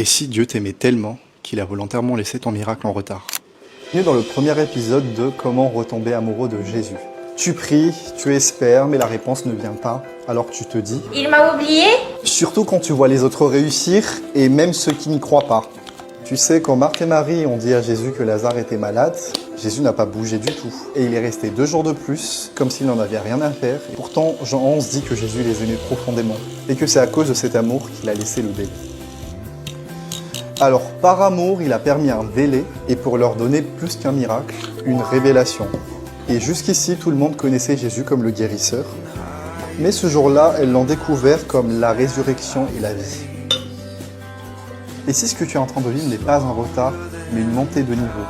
Et si Dieu t'aimait tellement qu'il a volontairement laissé ton miracle en retard? Bienvenue dans le premier épisode de Comment retomber amoureux de Jésus. Tu pries, tu espères, mais la réponse ne vient pas. Alors tu te dis... Il m'a oublié? Surtout quand tu vois les autres réussir, et même ceux qui n'y croient pas. Tu sais, quand Marthe et Marie ont dit à Jésus que Lazare était malade, Jésus n'a pas bougé du tout. Et il est resté 2 jours de plus, comme s'il n'en avait rien à faire. Et pourtant, Jean 11 dit que Jésus les aimait profondément, et que c'est à cause de cet amour qu'il a laissé le délai. Alors, par amour, il a permis un délai, et pour leur donner plus qu'un miracle, une révélation. Et jusqu'ici, tout le monde connaissait Jésus comme le guérisseur. Mais ce jour-là, elles l'ont découvert comme la résurrection et la vie. Et si ce que tu es en train de vivre n'est pas un retard, mais une montée de niveau?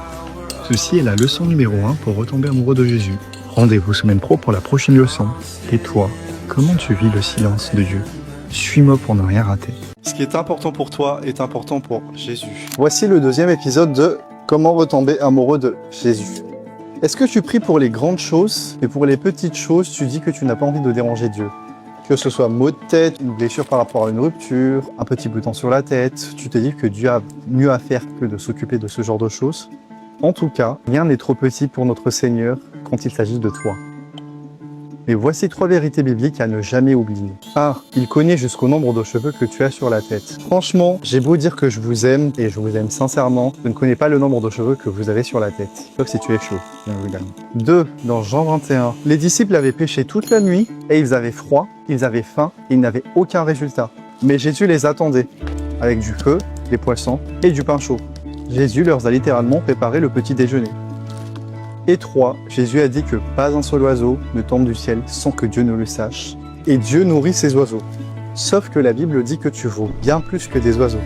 Ceci est la leçon numéro 1 pour retomber amoureux de Jésus. Rendez-vous semaine pro pour la prochaine leçon. Et toi, comment tu vis le silence de Dieu? Suis-moi pour ne rien rater. Ce qui est important pour toi est important pour Jésus. Voici le deuxième épisode de Comment retomber amoureux de Jésus. Est-ce que tu pries pour les grandes choses, et pour les petites choses, tu dis que tu n'as pas envie de déranger Dieu? Que ce soit maux de tête, une blessure par rapport à une rupture, un petit bouton sur la tête, tu te dis que Dieu a mieux à faire que de s'occuper de ce genre de choses. En tout cas, rien n'est trop petit pour notre Seigneur quand il s'agit de toi. Mais voici 3 vérités bibliques à ne jamais oublier. 1. Il connaît jusqu'au nombre de cheveux que tu as sur la tête. Franchement, j'ai beau dire que je vous aime, et je vous aime sincèrement, je ne connais pas le nombre de cheveux que vous avez sur la tête. Sauf si tu es chaud, bien évidemment. 2. Dans Jean 21, les disciples avaient péché toute la nuit, et ils avaient froid, ils avaient faim, et ils n'avaient aucun résultat. Mais Jésus les attendait, avec du feu, des poissons et du pain chaud. Jésus leur a littéralement préparé le petit déjeuner. Et 3, Jésus a dit que pas un seul oiseau ne tombe du ciel sans que Dieu ne le sache. Et Dieu nourrit ces oiseaux. Sauf que la Bible dit que tu vaux bien plus que des oiseaux.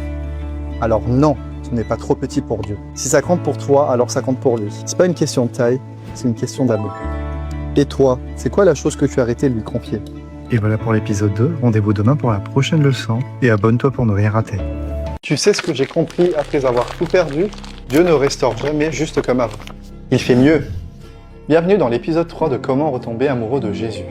Alors non, ce n'est pas trop petit pour Dieu. Si ça compte pour toi, alors ça compte pour lui. C'est pas une question de taille, c'est une question d'amour. Et toi, c'est quoi la chose que tu as arrêté de lui confier? Et voilà pour l'épisode 2. Rendez-vous demain pour la prochaine leçon. Et abonne-toi pour ne rien rater. Tu sais ce que j'ai compris après avoir tout perdu? Dieu ne restaure jamais juste comme avant. Il fait mieux. Bienvenue dans l'épisode 3 de Comment retomber amoureux de Jésus.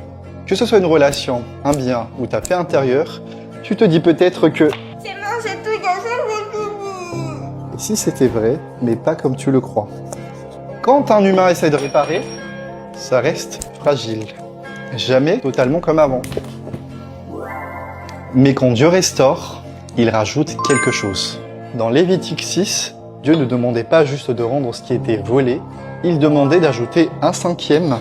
Que ce soit une relation, un bien ou ta paix intérieure, tu te dis peut-être que... C'est bon, c'est tout gâché, c'est fini. Et si c'était vrai, mais pas comme tu le crois. Quand un humain essaie de réparer, ça reste fragile. Jamais totalement comme avant. Mais quand Dieu restaure, il rajoute quelque chose. Dans Lévitique 6, Dieu ne demandait pas juste de rendre ce qui était volé, il demandait d'ajouter un 5e,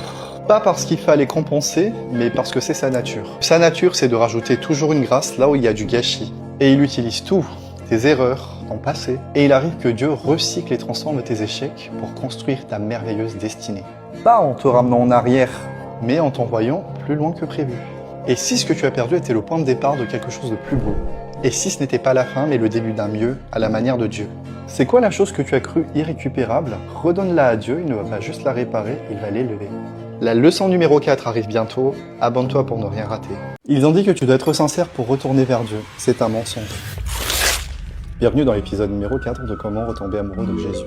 pas parce qu'il fallait compenser, mais parce que c'est sa nature. Sa nature, c'est de rajouter toujours une grâce là où il y a du gâchis. Et il utilise tout, tes erreurs, ton passé, et il arrive que Dieu recycle et transforme tes échecs pour construire ta merveilleuse destinée. Pas en te ramenant en arrière, mais en t'envoyant plus loin que prévu. Et si ce que tu as perdu était le point de départ de quelque chose de plus beau? Et si ce n'était pas la fin, mais le début d'un mieux, à la manière de Dieu? C'est quoi la chose que tu as cru irrécupérable? Redonne-la à Dieu, il ne va pas juste la réparer, il va l'élever. La leçon numéro 4 arrive bientôt, abonne-toi pour ne rien rater. Ils ont dit que tu dois être sincère pour retourner vers Dieu, c'est un mensonge. Bienvenue dans l'épisode numéro 4 de Comment retomber amoureux de Jésus.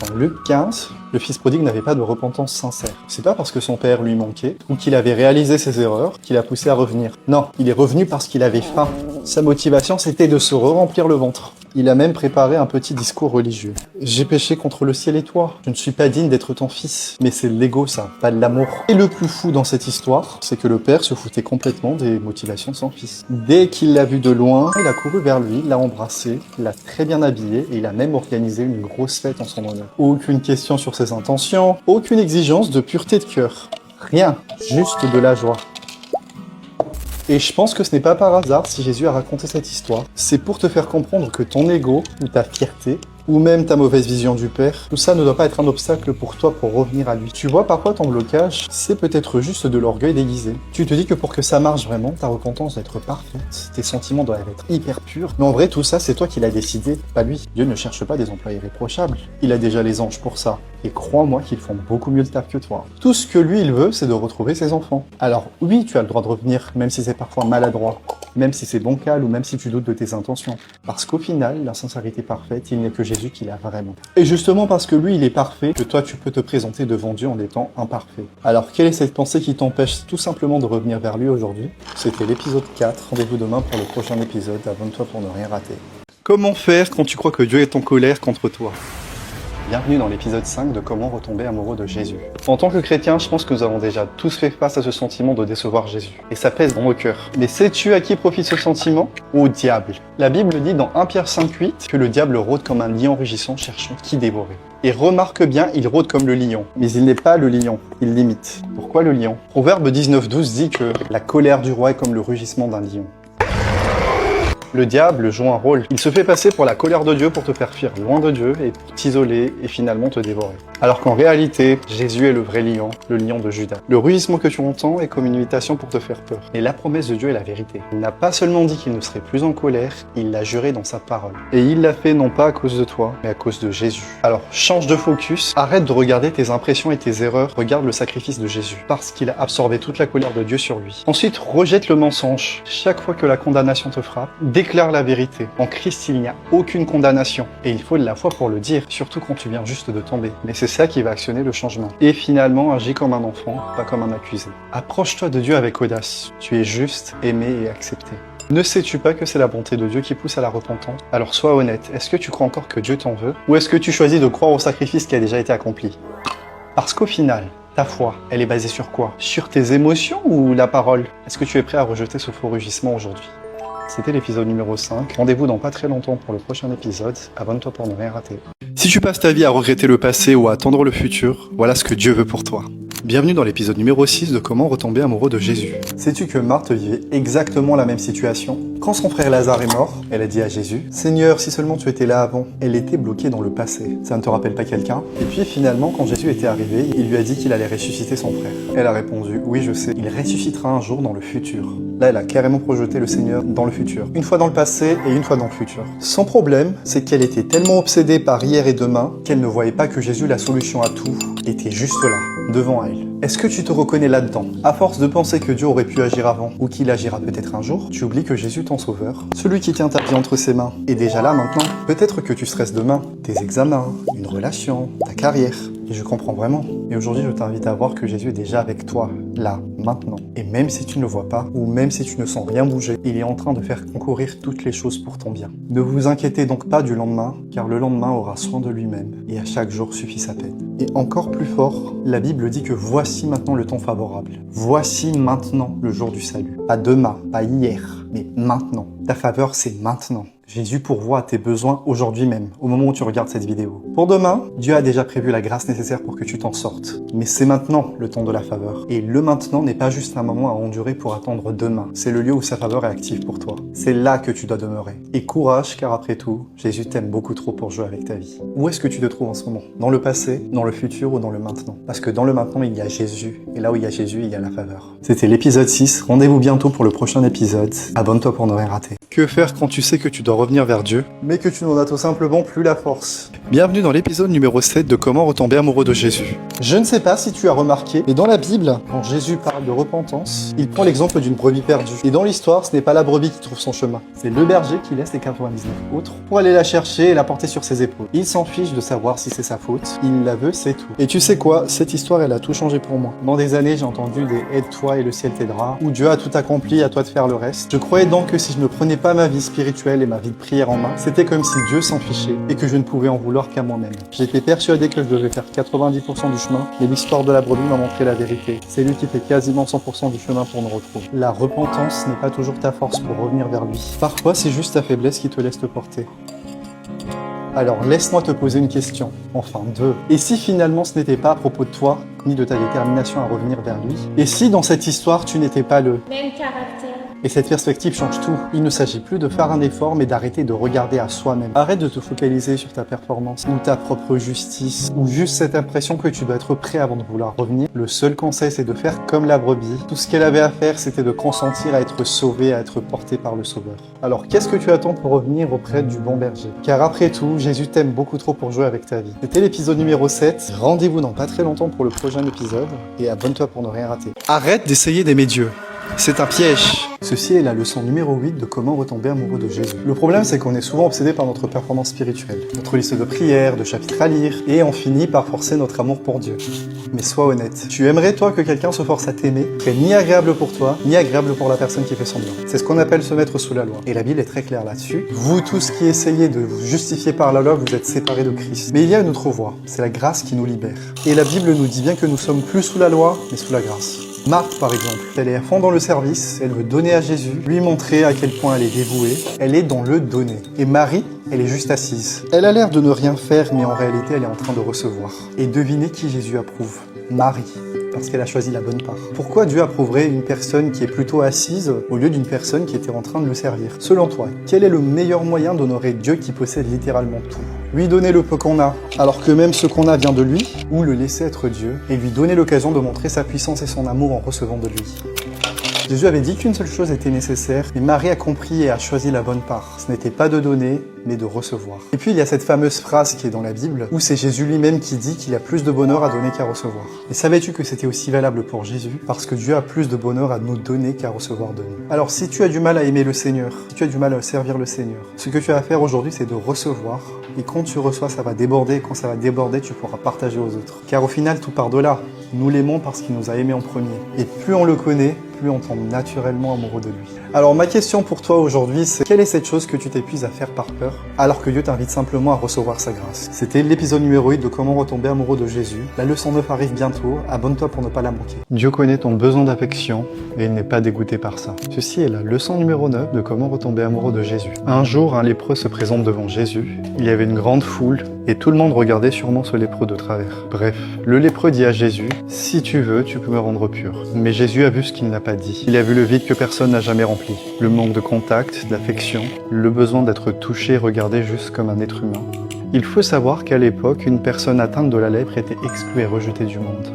Dans Luc 15, le fils prodigue n'avait pas de repentance sincère. C'est pas parce que son père lui manquait, ou qu'il avait réalisé ses erreurs, qu'il a poussé à revenir. Non, il est revenu parce qu'il avait faim. Sa motivation, c'était de se re-remplir le ventre. Il a même préparé un petit discours religieux. J'ai péché contre le ciel et toi. Je ne suis pas digne d'être ton fils. Mais c'est de l'ego, ça, pas de l'amour. Et le plus fou dans cette histoire, c'est que le père se foutait complètement des motivations de son fils. Dès qu'il l'a vu de loin, il a couru vers lui, l'a embrassé, l'a très bien habillé et il a même organisé une grosse fête en son honneur. Aucune question sur ses intentions, aucune exigence de pureté de cœur. Rien, juste de la joie. Et je pense que ce n'est pas par hasard si Jésus a raconté cette histoire. C'est pour te faire comprendre que ton ego, ou ta fierté, ou même ta mauvaise vision du Père, tout ça ne doit pas être un obstacle pour toi pour revenir à lui. Tu vois, parfois ton blocage, c'est peut-être juste de l'orgueil déguisé. Tu te dis que pour que ça marche vraiment, ta repentance doit être parfaite, tes sentiments doivent être hyper purs. Mais en vrai, tout ça, c'est toi qui l'as décidé, pas lui. Dieu ne cherche pas des emplois irréprochables. Il a déjà les anges pour ça. Et crois-moi qu'ils font beaucoup mieux le taf que toi. Tout ce que lui, il veut, c'est de retrouver ses enfants. Alors oui, tu as le droit de revenir, même si c'est parfois maladroit, même si c'est bancal ou même si tu doutes de tes intentions. Parce qu'au final, la sincérité parfaite, il n'est que Jésus qui l'a vraiment. Et justement parce que lui, il est parfait, que toi, tu peux te présenter devant Dieu en étant imparfait. Alors, quelle est cette pensée qui t'empêche tout simplement de revenir vers lui aujourd'hui? C'était l'épisode 4. Rendez-vous demain pour le prochain épisode. Abonne-toi pour ne rien rater. Comment faire quand tu crois que Dieu est en colère contre toi? Bienvenue dans l'épisode 5 de Comment retomber amoureux de Jésus. En tant que chrétien, je pense que nous avons déjà tous fait face à ce sentiment de décevoir Jésus. Et ça pèse dans nos cœurs. Mais sais-tu à qui profite ce sentiment? Au diable. La Bible dit dans 1 Pierre 5,8 que le diable rôde comme un lion rugissant cherchant qui dévorer. Et remarque bien, il rôde comme le lion. Mais il n'est pas le lion, il l'imite. Pourquoi le lion? Proverbe 19,12 dit que la colère du roi est comme le rugissement d'un lion. Le diable joue un rôle. Il se fait passer pour la colère de Dieu pour te faire fuir loin de Dieu et pour t'isoler et finalement te dévorer. Alors qu'en réalité, Jésus est le vrai lion, le lion de Juda. Le rugissement que tu entends est comme une invitation pour te faire peur. Et la promesse de Dieu est la vérité. Il n'a pas seulement dit qu'il ne serait plus en colère, il l'a juré dans sa parole. Et il l'a fait non pas à cause de toi, mais à cause de Jésus. Alors change de focus, arrête de regarder tes impressions et tes erreurs, regarde le sacrifice de Jésus, parce qu'il a absorbé toute la colère de Dieu sur lui. Ensuite, rejette le mensonge. Chaque fois que la condamnation te frappe, déclare la vérité. En Christ, il n'y a aucune condamnation. Et il faut de la foi pour le dire, surtout quand tu viens juste de tomber. Mais c'est ça qui va actionner le changement. Et finalement, agis comme un enfant, pas comme un accusé. Approche-toi de Dieu avec audace. Tu es juste, aimé et accepté. Ne sais-tu pas que c'est la bonté de Dieu qui pousse à la repentance? Alors sois honnête, est-ce que tu crois encore que Dieu t'en veut? Ou est-ce que tu choisis de croire au sacrifice qui a déjà été accompli? Parce qu'au final, ta foi, elle est basée sur quoi? Sur tes émotions ou la parole? Est-ce que tu es prêt à rejeter ce faux rugissement aujourd'hui? C'était l'épisode numéro 5. Rendez-vous dans pas très longtemps pour le prochain épisode. Abonne-toi pour ne rien rater. Si tu passes ta vie à regretter le passé ou à attendre le futur, voilà ce que Dieu veut pour toi. Bienvenue dans l'épisode numéro 6 de Comment retomber amoureux de Jésus. Sais-tu que Marthe vivait exactement la même situation? Quand son frère Lazare est mort, elle a dit à Jésus, « Seigneur, si seulement tu étais là avant. » Elle était bloquée dans le passé. Ça ne te rappelle pas quelqu'un? Et puis finalement, quand Jésus était arrivé, il lui a dit qu'il allait ressusciter son frère. Elle a répondu, « Oui, je sais. Il ressuscitera un jour dans le futur. » Là, elle a carrément projeté le Seigneur dans le futur. Une fois dans le passé et une fois dans le futur. Son problème, c'est qu'elle était tellement obsédée par hier et demain qu'elle ne voyait pas que Jésus, la solution à tout, était juste là, devant elle. Est-ce que tu te reconnais là-dedans? À force de penser que Dieu aurait pu agir avant, ou qu'il agira peut-être un jour, tu oublies que Jésus, ton sauveur, celui qui tient ta vie entre ses mains, est déjà là maintenant. Peut-être que tu stresses demain, tes examens, une relation, ta carrière. Et je comprends vraiment. Et aujourd'hui, je t'invite à voir que Jésus est déjà avec toi, là, maintenant. Et même si tu ne le vois pas, ou même si tu ne sens rien bouger, il est en train de faire concourir toutes les choses pour ton bien. Ne vous inquiétez donc pas du lendemain, car le lendemain aura soin de lui-même, et à chaque jour suffit sa peine. Et encore plus fort, la Bible dit que voici maintenant le temps favorable. Voici maintenant le jour du salut. Pas demain, pas hier, mais maintenant. Ta faveur, c'est maintenant. Jésus pourvoit à tes besoins aujourd'hui même, au moment où tu regardes cette vidéo. Pour demain, Dieu a déjà prévu la grâce nécessaire pour que tu t'en sortes. Mais c'est maintenant le temps de la faveur. Et le maintenant n'est pas juste un moment à endurer pour attendre demain. C'est le lieu où sa faveur est active pour toi. C'est là que tu dois demeurer. Et courage, car après tout, Jésus t'aime beaucoup trop pour jouer avec ta vie. Où est-ce que tu te trouves en ce moment? Dans le passé, dans le futur ou dans le maintenant? Parce que dans le maintenant, il y a Jésus. Et là où il y a Jésus, il y a la faveur. C'était l'épisode 6. Rendez-vous bientôt pour le prochain épisode. Abonne-toi pour ne rien rater. Que faire quand tu sais que tu dois revenir vers Dieu, mais que tu n'en as tout simplement plus la force? Bienvenue dans l'épisode numéro 7 de Comment retomber amoureux de Jésus. Je ne sais pas si tu as remarqué, mais dans la Bible, quand Jésus parle de repentance, il prend l'exemple d'une brebis perdue. Et dans l'histoire, ce n'est pas la brebis qui trouve son chemin, c'est le berger qui laisse les 99 autres pour aller la chercher et la porter sur ses épaules. Il s'en fiche de savoir si c'est sa faute, il la veut, c'est tout. Et tu sais quoi, cette histoire, elle a tout changé pour moi. Dans des années, j'ai entendu des « aide-toi et le ciel t'aidera » ou « Dieu a tout accompli, à toi de faire le reste ». Je croyais donc que si je ne prenais pas ma vie spirituelle et ma vie de prière en main, c'était comme si Dieu s'en fichait et que je ne pouvais en vouloir qu'à moi-même. J'étais persuadé que je devais faire 90% du chemin, mais l'histoire de la brebis m'a montré la vérité. C'est lui qui fait quasiment 100% du chemin pour nous retrouver. La repentance n'est pas toujours ta force pour revenir vers lui. Parfois, c'est juste ta faiblesse qui te laisse te porter. Alors laisse-moi te poser une question, enfin deux. Et si finalement ce n'était pas à propos de toi, ni de ta détermination à revenir vers lui? Et si dans cette histoire tu n'étais pas le Même caractère. Et cette perspective change tout. Il ne s'agit plus de faire un effort, mais d'arrêter de regarder à soi-même. Arrête de te focaliser sur ta performance, ou ta propre justice, ou juste cette impression que tu dois être prêt avant de vouloir revenir. Le seul conseil, c'est de faire comme la brebis. Tout ce qu'elle avait à faire, c'était de consentir à être sauvée, à être portée par le Sauveur. Alors, qu'est-ce que tu attends pour revenir auprès du bon berger? Car après tout, Jésus t'aime beaucoup trop pour jouer avec ta vie. C'était l'épisode numéro 7. Rendez-vous dans pas très longtemps pour le prochain épisode, et abonne-toi pour ne rien rater. Arrête d'essayer d'aimer Dieu. C'est un piège. Ceci est la leçon numéro 8 de comment retomber amoureux de Jésus. Le problème, c'est qu'on est souvent obsédé par notre performance spirituelle, notre liste de prières, de chapitres à lire, et on finit par forcer notre amour pour Dieu. Mais sois honnête. Tu aimerais, toi, que quelqu'un se force à t'aimer, qui est ni agréable pour toi, ni agréable pour la personne qui fait semblant. C'est ce qu'on appelle se mettre sous la loi. Et la Bible est très claire là-dessus. Vous tous qui essayez de vous justifier par la loi, vous êtes séparés de Christ. Mais il y a une autre voie. C'est la grâce qui nous libère. Et la Bible nous dit bien que nous sommes plus sous la loi, mais sous la grâce. Marthe, par exemple, elle est à fond dans le service, elle veut donner à Jésus, lui montrer à quel point elle est dévouée, elle est dans le donner. Et Marie, elle est juste assise. Elle a l'air de ne rien faire, mais en réalité, elle est en train de recevoir. Et devinez qui Jésus approuve? Marie. Parce qu'elle a choisi la bonne part. Pourquoi Dieu approuverait une personne qui est plutôt assise au lieu d'une personne qui était en train de le servir? Selon toi, quel est le meilleur moyen d'honorer Dieu qui possède littéralement tout? Lui donner le peu qu'on a, alors que même ce qu'on a vient de lui, ou le laisser être Dieu et lui donner l'occasion de montrer sa puissance et son amour en recevant de lui? Jésus avait dit qu'une seule chose était nécessaire, mais Marie a compris et a choisi la bonne part. Ce n'était pas de donner, mais de recevoir. Et puis il y a cette fameuse phrase qui est dans la Bible, où c'est Jésus lui-même qui dit qu'il a plus de bonheur à donner qu'à recevoir. Et savais-tu que c'était aussi valable pour Jésus? Parce que Dieu a plus de bonheur à nous donner qu'à recevoir de nous. Alors si tu as du mal à aimer le Seigneur, si tu as du mal à servir le Seigneur, ce que tu as à faire aujourd'hui, c'est de recevoir. Et quand tu reçois, ça va déborder. Et quand ça va déborder, tu pourras partager aux autres. Car au final, tout part de là. Nous l'aimons parce qu'il nous a aimés en premier. Et plus on le connaît, plus on tombe naturellement amoureux de lui. Alors ma question pour toi aujourd'hui, c'est quelle est cette chose que tu t'épuises à faire par peur, alors que Dieu t'invite simplement à recevoir sa grâce? C'était l'épisode numéro 8 de comment retomber amoureux de Jésus. La leçon 9 arrive bientôt, abonne-toi pour ne pas la manquer. Dieu connaît ton besoin d'affection et il n'est pas dégoûté par ça. Ceci est la leçon numéro 9 de comment retomber amoureux de Jésus. Un jour, un lépreux se présente devant Jésus. Il y avait une grande foule et tout le monde regardait sûrement ce lépreux de travers. Bref, le lépreux dit à Jésus, « Si tu veux, tu peux me rendre pur. » Mais Jésus a vu ce qu'il n'a pas dit. Il a vu le vide que personne n'a jamais rempli. Le manque de contact, d'affection, le besoin d'être touché et regardé juste comme un être humain. Il faut savoir qu'à l'époque, une personne atteinte de la lèpre était exclue et rejetée du monde.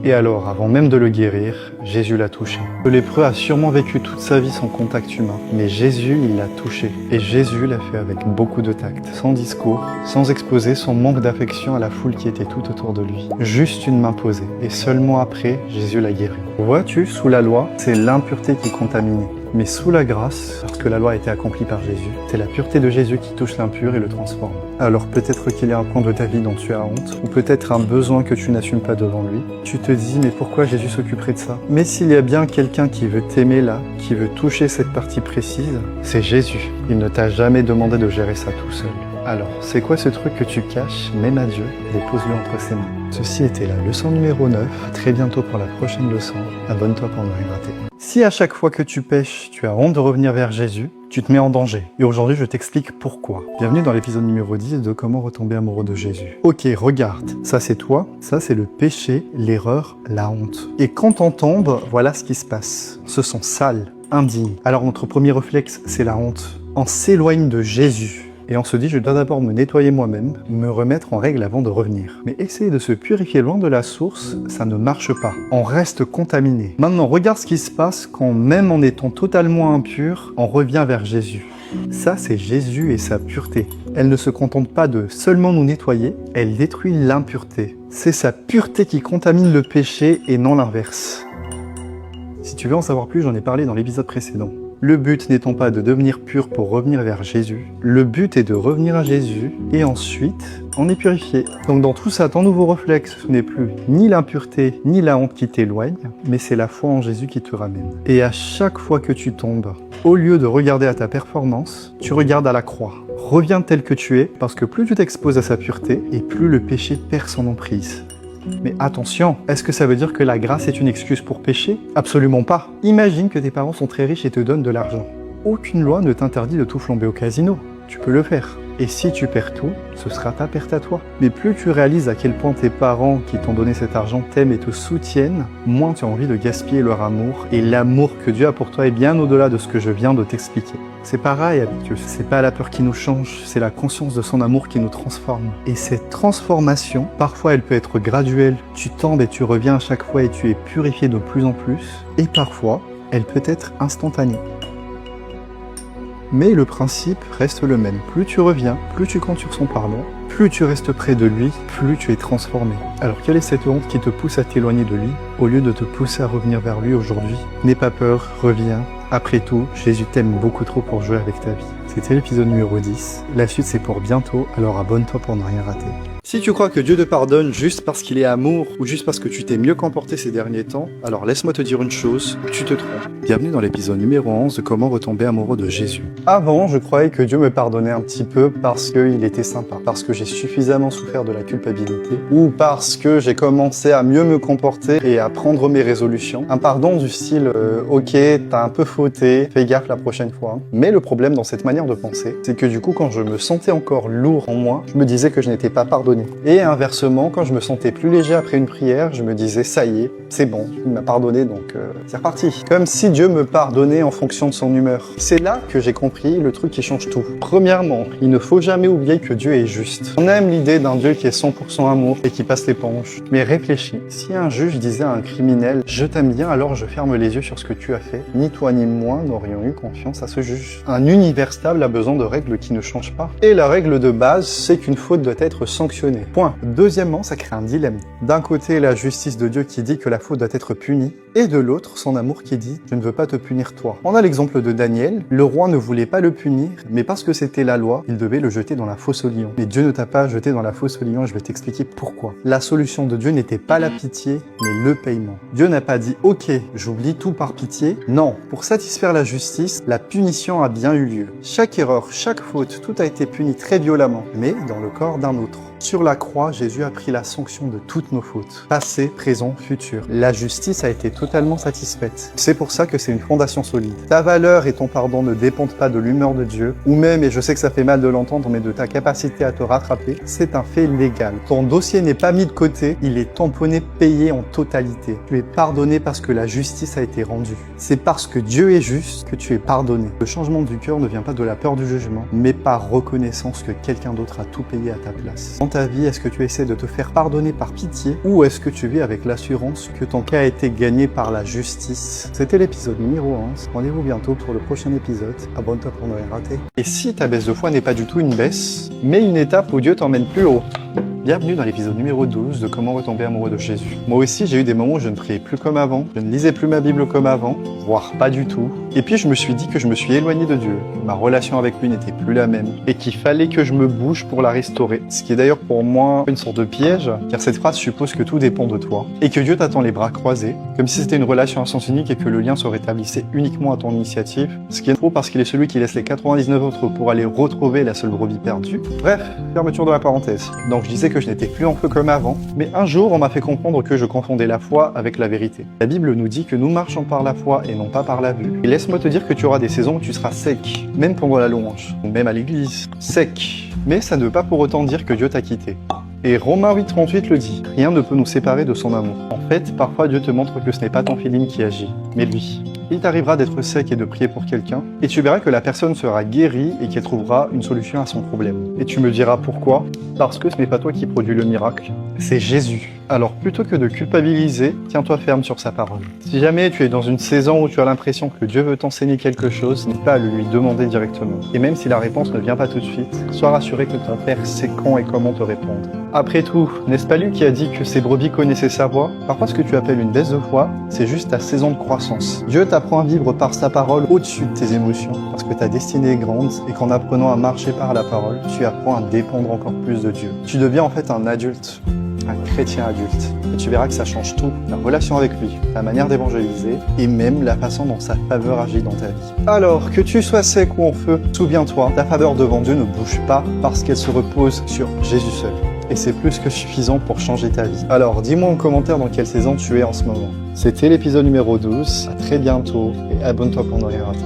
Et alors, avant même de le guérir, Jésus l'a touché. Le lépreux a sûrement vécu toute sa vie sans contact humain, mais Jésus, il l'a touché. Et Jésus l'a fait avec beaucoup de tact, sans discours, sans exposer son manque d'affection à la foule qui était tout autour de lui. Juste une main posée. Et seulement après, Jésus l'a guéri. Vois-tu, sous la loi, c'est l'impureté qui contaminait. Mais sous la grâce, parce que la loi a été accomplie par Jésus, c'est la pureté de Jésus qui touche l'impur et le transforme. Alors peut-être qu'il y a un point de ta vie dont tu as honte, ou peut-être un besoin que tu n'assumes pas devant lui. Tu te dis, mais pourquoi Jésus s'occuperait de ça? Mais s'il y a bien quelqu'un qui veut t'aimer là, qui veut toucher cette partie précise, c'est Jésus. Il ne t'a jamais demandé de gérer ça tout seul. Alors, c'est quoi ce truc que tu caches, même à Dieu? Dépose-le entre ses mains. Ceci était la leçon numéro 9. À très bientôt pour la prochaine leçon. Abonne-toi pour ne rien rater. Si à chaque fois que tu pêches, tu as honte de revenir vers Jésus, tu te mets en danger. Et aujourd'hui, je t'explique pourquoi. Bienvenue dans l'épisode numéro 10 de comment retomber amoureux de Jésus. Ok, regarde. Ça, c'est toi. Ça, c'est le péché, l'erreur, la honte. Et quand on tombe, voilà ce qui se passe. On se sent sale, indigne. Alors, notre premier réflexe, c'est la honte. On s'éloigne de Jésus. Et on se dit, je dois d'abord me nettoyer moi-même, me remettre en règle avant de revenir. Mais essayer de se purifier loin de la source, ça ne marche pas. On reste contaminé. Maintenant, regarde ce qui se passe quand, même en étant totalement impur, on revient vers Jésus. Ça, c'est Jésus et sa pureté. Elle ne se contente pas de seulement nous nettoyer, elle détruit l'impureté. C'est sa pureté qui contamine le péché et non l'inverse. Si tu veux en savoir plus, j'en ai parlé dans l'épisode précédent. Le but n'étant pas de devenir pur pour revenir vers Jésus, le but est de revenir à Jésus et ensuite on est purifié. Donc dans tout ça, ton nouveau réflexe, ce n'est plus ni l'impureté ni la honte qui t'éloigne, mais c'est la foi en Jésus qui te ramène. Et à chaque fois que tu tombes, au lieu de regarder à ta performance, tu regardes à la croix. Reviens tel que tu es, parce que plus tu t'exposes à sa pureté, et plus le péché perd son emprise. Mais attention, est-ce que ça veut dire que la grâce est une excuse pour pécher? Absolument pas. Imagine que tes parents sont très riches et te donnent de l'argent. Aucune loi ne t'interdit de tout flamber au casino. Tu peux le faire. Et si tu perds tout, ce sera ta perte à toi. Mais plus tu réalises à quel point tes parents qui t'ont donné cet argent t'aiment et te soutiennent, moins tu as envie de gaspiller leur amour. Et l'amour que Dieu a pour toi est bien au-delà de ce que je viens de t'expliquer. C'est pareil avec Dieu. C'est pas la peur qui nous change, c'est la conscience de son amour qui nous transforme. Et cette transformation, parfois elle peut être graduelle. Tu tombes et tu reviens à chaque fois et tu es purifié de plus en plus. Et parfois, elle peut être instantanée. Mais le principe reste le même. Plus tu reviens, plus tu comptes sur son pardon, Plus tu restes près de lui, plus tu es transformé. Alors quelle est cette honte qui te pousse à t'éloigner de lui, au lieu de te pousser à revenir vers lui aujourd'hui? N'aie pas peur, reviens. Après tout, Jésus t'aime beaucoup trop pour jouer avec ta vie. C'était l'épisode numéro 10. La suite c'est pour bientôt, alors abonne-toi pour ne rien rater. Si tu crois que Dieu te pardonne juste parce qu'il est amour ou juste parce que tu t'es mieux comporté ces derniers temps, alors laisse-moi te dire une chose, tu te trompes. Bienvenue dans l'épisode numéro 11 de Comment retomber amoureux de Jésus. Avant, je croyais que Dieu me pardonnait un petit peu parce qu'il était sympa, parce que j'ai suffisamment souffert de la culpabilité ou parce que j'ai commencé à mieux me comporter et à prendre mes résolutions. Un pardon du style ok, t'as un peu fauté, fais gaffe la prochaine fois. Mais le problème dans cette manière de penser, c'est que du coup, quand je me sentais encore lourd en moi, je me disais que je n'étais pas pardonné. Et inversement, quand je me sentais plus léger après une prière, je me disais ça y est, c'est bon, il m'a pardonné donc c'est reparti. Comme si Dieu me pardonnait en fonction de son humeur. C'est là que j'ai compris le truc qui change tout. Premièrement, il ne faut jamais oublier que Dieu est juste. On aime l'idée d'un Dieu qui est 100% amour et qui passe l'éponge. Mais réfléchis, si un juge disait à un criminel « Je t'aime bien, alors je ferme les yeux sur ce que tu as fait », ni toi ni moi n'aurions eu confiance à ce juge. Un univers stable a besoin de règles qui ne changent pas. Et la règle de base, c'est qu'une faute doit être sanctionnée. Point. Deuxièmement, ça crée un dilemme. D'un côté, la justice de Dieu qui dit que la faute doit être punie, et de l'autre, son amour qui dit « Je ne veux pas te punir toi ». On a l'exemple de Daniel. Le roi ne voulait pas le punir, mais parce que c'était la loi, il devait le jeter dans la fosse aux lions. Mais Dieu ne t'a pas jeté dans la fosse aux lions et je vais t'expliquer pourquoi. La solution de Dieu n'était pas la pitié, mais le paiement. Dieu n'a pas dit « Ok, j'oublie tout par pitié ». Non, pour satisfaire la justice, la punition a bien eu lieu. Chaque erreur, chaque faute, tout a été puni très violemment, mais dans le corps d'un autre. Sur la croix, Jésus a pris la sanction de toutes nos fautes, passé, présent, futur. La justice a été totalement satisfaite. C'est pour ça que c'est une fondation solide. Ta valeur et ton pardon ne dépendent pas de l'humeur de Dieu, ou même, et je sais que ça fait mal de l'entendre, mais de ta capacité à te rattraper. C'est un fait légal. Ton dossier n'est pas mis de côté, il est tamponné, payé en totalité. Tu es pardonné parce que la justice a été rendue. C'est parce que Dieu est juste que tu es pardonné. Le changement du cœur ne vient pas de la peur du jugement, mais par reconnaissance que quelqu'un d'autre a tout payé à ta place. Dans ta vie, est-ce que tu essaies de te faire pardonner par pitié ou est-ce que tu vis avec l'assurance que ton cas a été gagné par la justice? C'était l'épisode numéro 11. Rendez-vous bientôt pour le prochain épisode. Abonne-toi pour ne rien rater. Et si ta baisse de foi n'est pas du tout une baisse, mais une étape où Dieu t'emmène plus haut? Bienvenue dans l'épisode numéro 12 de Comment retomber amoureux de Jésus. Moi aussi, j'ai eu des moments où je ne priais plus comme avant, je ne lisais plus ma Bible comme avant, voire pas du tout. Et puis je me suis dit que je me suis éloigné de Dieu, ma relation avec lui n'était plus la même, et qu'il fallait que je me bouge pour la restaurer. Ce qui est d'ailleurs pour moi une sorte de piège, car cette phrase suppose que tout dépend de toi, et que Dieu t'attend les bras croisés, comme si c'était une relation à sens unique et que le lien se rétablissait uniquement à ton initiative, ce qui est trop parce qu'il est celui qui laisse les 99 autres pour aller retrouver la seule brebis perdue. Bref, fermeture de la parenthèse. Donc je disais que je n'étais plus en feu comme avant, mais un jour on m'a fait comprendre que je confondais la foi avec la vérité. La Bible nous dit que nous marchons par la foi et non pas par la vue. Et laisse-moi te dire que tu auras des saisons où tu seras sec, même pendant la louange, ou même à l'église. Sec. Mais ça ne veut pas pour autant dire que Dieu t'a quitté. Et Romains 8,38 le dit, rien ne peut nous séparer de son amour. En fait, parfois Dieu te montre que ce n'est pas ton feeling qui agit, mais lui. Il t'arrivera d'être sec et de prier pour quelqu'un, et tu verras que la personne sera guérie et qu'elle trouvera une solution à son problème. Et tu me diras pourquoi? Parce que ce n'est pas toi qui produis le miracle, c'est Jésus. Alors plutôt que de culpabiliser, tiens-toi ferme sur sa parole. Si jamais tu es dans une saison où tu as l'impression que Dieu veut t'enseigner quelque chose, n'hésite pas à le lui demander directement. Et même si la réponse ne vient pas tout de suite, sois rassuré que ton Père sait quand et comment te répondre. Après tout, n'est-ce pas lui qui a dit que ses brebis connaissaient sa voix? Parfois ce que tu appelles une baisse de foi, c'est juste ta saison de croissance. Dieu t'apprend à vivre par sa parole au-dessus de tes émotions, parce que ta destinée est grande et qu'en apprenant à marcher par la parole, tu apprends à dépendre encore plus de Dieu. Tu deviens en fait un adulte. Un chrétien adulte. Et tu verras que ça change tout. La relation avec lui, la manière d'évangéliser et même la façon dont sa faveur agit dans ta vie. Alors, que tu sois sec ou en feu, souviens-toi, ta faveur devant Dieu ne bouge pas parce qu'elle se repose sur Jésus seul. Et c'est plus que suffisant pour changer ta vie. Alors, dis-moi en commentaire dans quelle saison tu es en ce moment. C'était l'épisode numéro 12. À très bientôt et abonne-toi pour ne rien rater.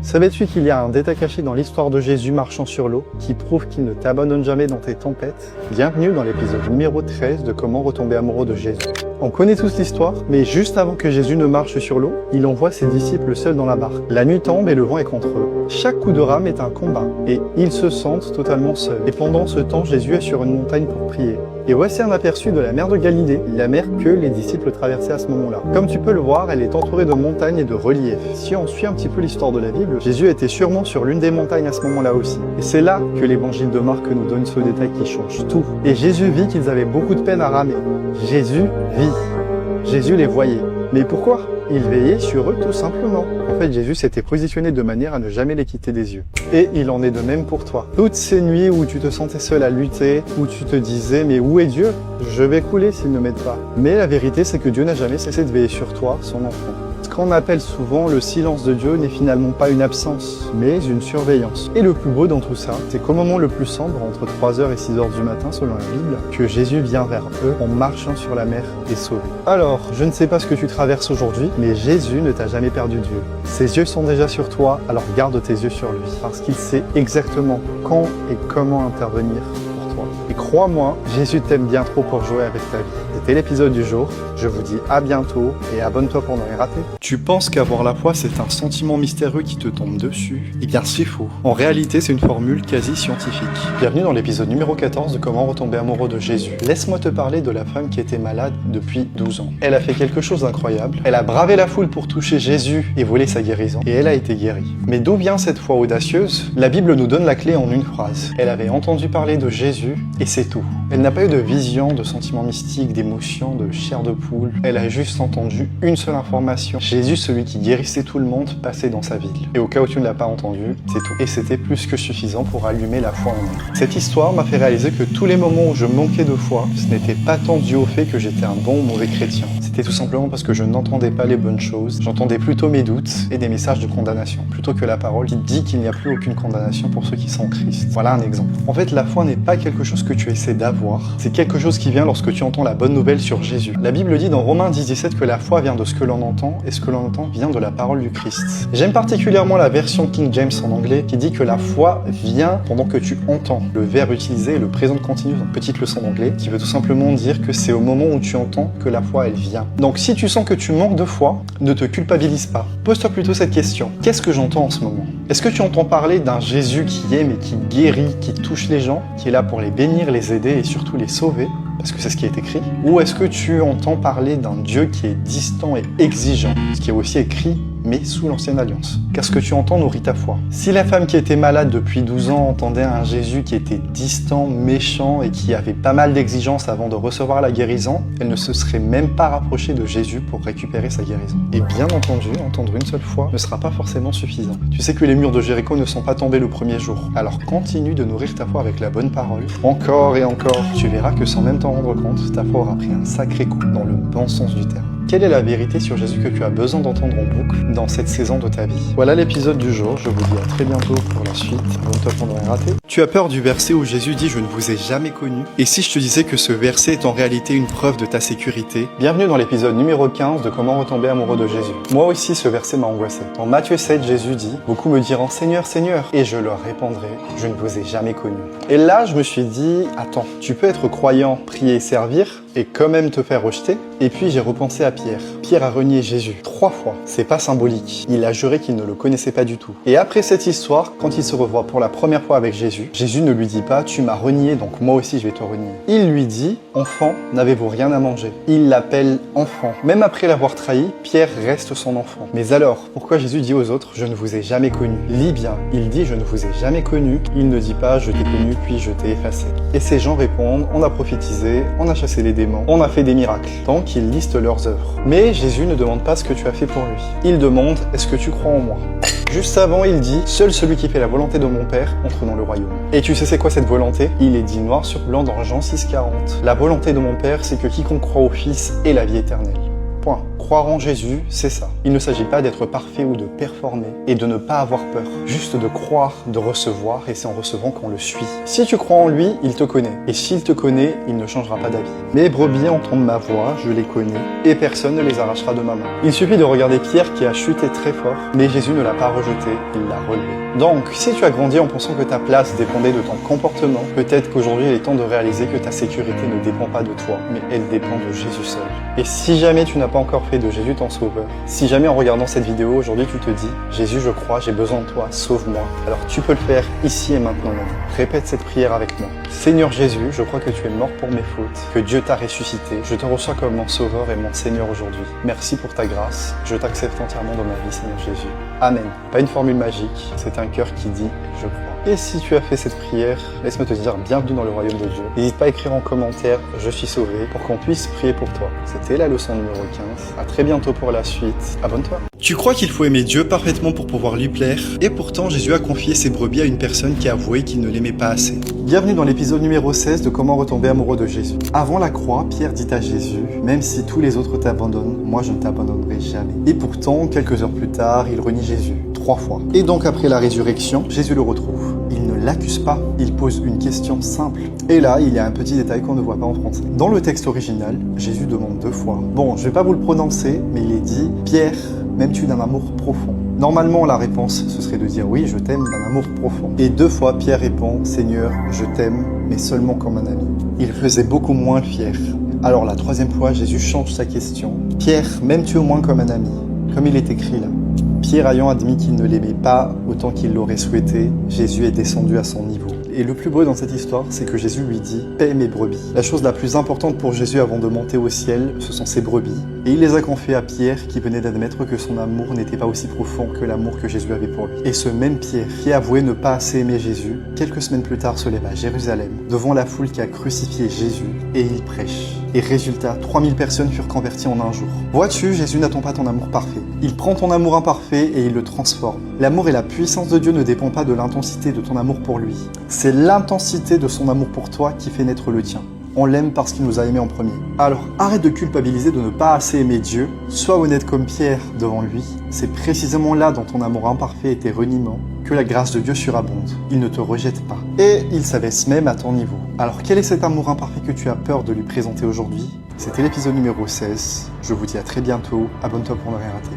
Savais-tu qu'il y a un détail caché dans l'histoire de Jésus marchant sur l'eau qui prouve qu'il ne t'abandonne jamais dans tes tempêtes? Bienvenue dans l'épisode numéro 13 de Comment retomber amoureux de Jésus. On connaît tous l'histoire, mais juste avant que Jésus ne marche sur l'eau, il envoie ses disciples seuls dans la barque. La nuit tombe et le vent est contre eux. Chaque coup de rame est un combat, et ils se sentent totalement seuls. Et pendant ce temps, Jésus est sur une montagne pour prier. Et voici un aperçu de la mer de Galilée, la mer que les disciples traversaient à ce moment-là. Comme tu peux le voir, elle est entourée de montagnes et de reliefs. Si on suit un petit peu l'histoire de la Bible, Jésus était sûrement sur l'une des montagnes à ce moment-là aussi. Et c'est là que l'évangile de Marc nous donne ce détail qui change tout. Et Jésus vit qu'ils avaient beaucoup de peine à ramer. Jésus vit. Jésus les voyait. Mais pourquoi ? Il veillait sur eux tout simplement. En fait, Jésus s'était positionné de manière à ne jamais les quitter des yeux. Et il en est de même pour toi. Toutes ces nuits où tu te sentais seul à lutter, où tu te disais « mais où est Dieu ? Je vais couler s'il ne m'aide pas ». Mais la vérité, c'est que Dieu n'a jamais cessé de veiller sur toi, son enfant. Ce qu'on appelle souvent le silence de Dieu n'est finalement pas une absence, mais une surveillance. Et le plus beau dans tout ça, c'est qu'au moment le plus sombre, entre 3h et 6h du matin selon la Bible, que Jésus vient vers eux en marchant sur la mer et sauvé. Alors, je ne sais pas ce que tu traverses aujourd'hui, mais Jésus ne t'a jamais perdu de vue. Ses yeux sont déjà sur toi, alors garde tes yeux sur lui, parce qu'il sait exactement quand et comment intervenir pour toi. Et crois-moi, Jésus t'aime bien trop pour jouer avec ta vie. C'était l'épisode du jour. Je vous dis à bientôt et abonne-toi pour ne rien rater. Tu penses qu'avoir la foi, c'est un sentiment mystérieux qui te tombe dessus? Eh bien, c'est faux. En réalité, c'est une formule quasi scientifique. Bienvenue dans l'épisode numéro 14 de Comment retomber amoureux de Jésus. Laisse-moi te parler de la femme qui était malade depuis 12 ans. Elle a fait quelque chose d'incroyable. Elle a bravé la foule pour toucher Jésus et voler sa guérison. Et elle a été guérie. Mais d'où vient cette foi audacieuse? La Bible nous donne la clé en une phrase. Elle avait entendu parler de Jésus et c'est tout. Elle n'a pas eu de vision, de sentiments mystiques, d'émotions, de chair de poule. Elle a juste entendu une seule information. Jésus, celui qui guérissait tout le monde, passait dans sa ville. Et au cas où tu ne l'as pas entendu, c'est tout. Et c'était plus que suffisant pour allumer la foi en elle. Cette histoire m'a fait réaliser que tous les moments où je manquais de foi, ce n'était pas tant dû au fait que j'étais un bon ou mauvais chrétien. C'était tout simplement parce que je n'entendais pas les bonnes choses. J'entendais plutôt mes doutes et des messages de condamnation, plutôt que la parole qui dit qu'il n'y a plus aucune condamnation pour ceux qui sont en Christ. Voilà un exemple. En fait, la foi n'est pas quelque chose que tu essaies d'avoir. C'est quelque chose qui vient lorsque tu entends la bonne nouvelle sur Jésus. La Bible dit dans Romains 10:17 que la foi vient de ce que l'on entend et ce que l'on entend vient de la parole du Christ. J'aime particulièrement la version King James en anglais qui dit que la foi vient pendant que tu entends. Le verbe utilisé est le présent continu, une petite leçon d'anglais, qui veut tout simplement dire que c'est au moment où tu entends que la foi elle vient. Donc si tu sens que tu manques de foi, ne te culpabilise pas. Pose-toi plutôt cette question. Qu'est-ce que j'entends en ce moment? Est-ce que tu entends parler d'un Jésus qui aime et qui guérit, qui touche les gens, qui est là pour les bénir, les aider et surtout les sauver? Parce que c'est ce qui est écrit. Ou est-ce que tu entends parler d'un Dieu qui est distant et exigeant, ce qui est aussi écrit, mais sous l'ancienne alliance? Car ce que tu entends nourrit ta foi. Si la femme qui était malade depuis 12 ans entendait un Jésus qui était distant, méchant et qui avait pas mal d'exigences avant de recevoir la guérison, elle ne se serait même pas rapprochée de Jésus pour récupérer sa guérison. Et bien entendu, entendre une seule fois ne sera pas forcément suffisant. Tu sais que les murs de Jéricho ne sont pas tombés le premier jour. Alors continue de nourrir ta foi avec la bonne parole. Encore et encore, tu verras que sans même t'en rendre compte, ta foi aura pris un sacré coup dans le bon sens du terme. Quelle est la vérité sur Jésus que tu as besoin d'entendre en boucle dans cette saison de ta vie? Voilà l'épisode du jour, je vous dis à très bientôt pour la suite. Abonne-toi pour ne rien rater. Tu as peur du verset où Jésus dit « Je ne vous ai jamais connu ». Et si je te disais que ce verset est en réalité une preuve de ta sécurité? Bienvenue dans l'épisode numéro 15 de Comment retomber amoureux de Jésus. Moi aussi ce verset m'a angoissé. Dans Matthieu 7, Jésus dit « Beaucoup me diront Seigneur, Seigneur » et je leur répondrai « Je ne vous ai jamais connu ». Et là je me suis dit « Attends, tu peux être croyant, prier et servir et quand même te faire rejeter ?» Et puis j'ai repensé à Pierre. Pierre a renié Jésus 3 fois. C'est pas symbolique. Il a juré qu'il ne le connaissait pas du tout. Et après cette histoire, quand il se revoit pour la première fois avec Jésus, Jésus ne lui dit pas « Tu m'as renié, donc moi aussi je vais te renier ». Il lui dit « Enfant, n'avez-vous rien à manger ?» Il l'appelle enfant. Même après l'avoir trahi, Pierre reste son enfant. Mais alors, pourquoi Jésus dit aux autres « Je ne vous ai jamais connu » Lis bien, il dit « Je ne vous ai jamais connu ». Il ne dit pas « Je t'ai connu, puis je t'ai effacé ». Et ces gens répondent « On a prophétisé, on a chassé les démons, on a fait des miracles ». Donc ils listent leurs œuvres. Mais Jésus ne demande pas ce que tu as fait pour lui. Il demande « Est-ce que tu crois en moi ?» Juste avant, il dit « Seul celui qui fait la volonté de mon Père entre dans le royaume ». Et tu sais c'est quoi cette volonté? Il est dit noir sur blanc dans Jean 6,40. La volonté de mon Père, c'est que quiconque croit au Fils ait la vie éternelle. Point. Croire en Jésus, c'est ça. Il ne s'agit pas d'être parfait ou de performer et de ne pas avoir peur. Juste de croire, de recevoir, et c'est en recevant qu'on le suit. Si tu crois en lui, il te connaît. Et s'il te connaît, il ne changera pas d'avis. Mes brebis entendent ma voix, je les connais, et personne ne les arrachera de ma main. Il suffit de regarder Pierre qui a chuté très fort, mais Jésus ne l'a pas rejeté, il l'a relevé. Donc, si tu as grandi en pensant que ta place dépendait de ton comportement, peut-être qu'aujourd'hui il est temps de réaliser que ta sécurité ne dépend pas de toi, mais elle dépend de Jésus seul. Et si jamais tu n'as pas encore fait de Jésus ton sauveur, si jamais en regardant cette vidéo aujourd'hui tu te dis « Jésus, je crois, j'ai besoin de toi, sauve-moi », alors tu peux le faire ici et maintenant. Répète cette prière avec moi. Seigneur Jésus, je crois que tu es mort pour mes fautes, que Dieu t'a ressuscité. Je te reçois comme mon sauveur et mon Seigneur aujourd'hui. Merci pour ta grâce. Je t'accepte entièrement dans ma vie, Seigneur Jésus. Amen. Pas une formule magique, c'est un cœur qui dit « Je crois ». Et si tu as fait cette prière, laisse-moi te dire bienvenue dans le royaume de Dieu. N'hésite pas à écrire en commentaire « Je suis sauvé » pour qu'on puisse prier pour toi. C'était la leçon numéro 15. À très bientôt pour la suite. Abonne-toi. Tu crois qu'il faut aimer Dieu parfaitement pour pouvoir lui plaire, et pourtant Jésus a confié ses brebis à une personne qui a avoué qu'il ne l'aimait pas assez. Bienvenue dans l'épisode numéro 16 de Comment retomber amoureux de Jésus. Avant la croix, Pierre dit à Jésus « Même si tous les autres t'abandonnent, moi je ne t'abandonnerai jamais. » Et pourtant, quelques heures plus tard, il renie Jésus 3 fois. Et donc après la résurrection, Jésus le retrouve. Il ne l'accuse pas, il pose une question simple. Et là, il y a un petit détail qu'on ne voit pas en français. Dans le texte original, Jésus demande 2 fois. Bon, je vais pas vous le prononcer, mais il est dit « Pierre, m'aimes-tu d'un amour profond ?» Normalement, la réponse, ce serait de dire « Oui, je t'aime d'un amour profond ». Et 2 fois, Pierre répond « Seigneur, je t'aime, mais seulement comme un ami ». Il faisait beaucoup moins le fier. Alors la 3e fois, Jésus change sa question. « Pierre, m'aimes-tu au moins comme un ami ?» Comme il est écrit là. Pierre ayant admis qu'il ne l'aimait pas autant qu'il l'aurait souhaité, Jésus est descendu à son niveau. Et le plus beau dans cette histoire, c'est que Jésus lui dit « Paie mes brebis ». La chose la plus importante pour Jésus avant de monter au ciel, ce sont ses brebis. Et il les a confiées à Pierre qui venait d'admettre que son amour n'était pas aussi profond que l'amour que Jésus avait pour lui. Et ce même Pierre, qui avouait ne pas assez aimer Jésus, quelques semaines plus tard se lève à Jérusalem, devant la foule qui a crucifié Jésus, et il prêche. Et résultat, 3000 personnes furent converties en un jour. Vois-tu, Jésus n'attend pas ton amour parfait. Il prend ton amour imparfait et il le transforme. L'amour et la puissance de Dieu ne dépendent pas de l'intensité de ton amour pour lui. C'est l'intensité de son amour pour toi qui fait naître le tien. On l'aime parce qu'il nous a aimés en premier. Alors arrête de culpabiliser de ne pas assez aimer Dieu, sois honnête comme Pierre devant lui. C'est précisément là dans ton amour imparfait et tes reniements que la grâce de Dieu surabonde. Il ne te rejette pas. Et il s'abaisse même à ton niveau. Alors quel est cet amour imparfait que tu as peur de lui présenter aujourd'hui? C'était l'épisode numéro 16. Je vous dis à très bientôt. Abonne-toi pour ne rien rater.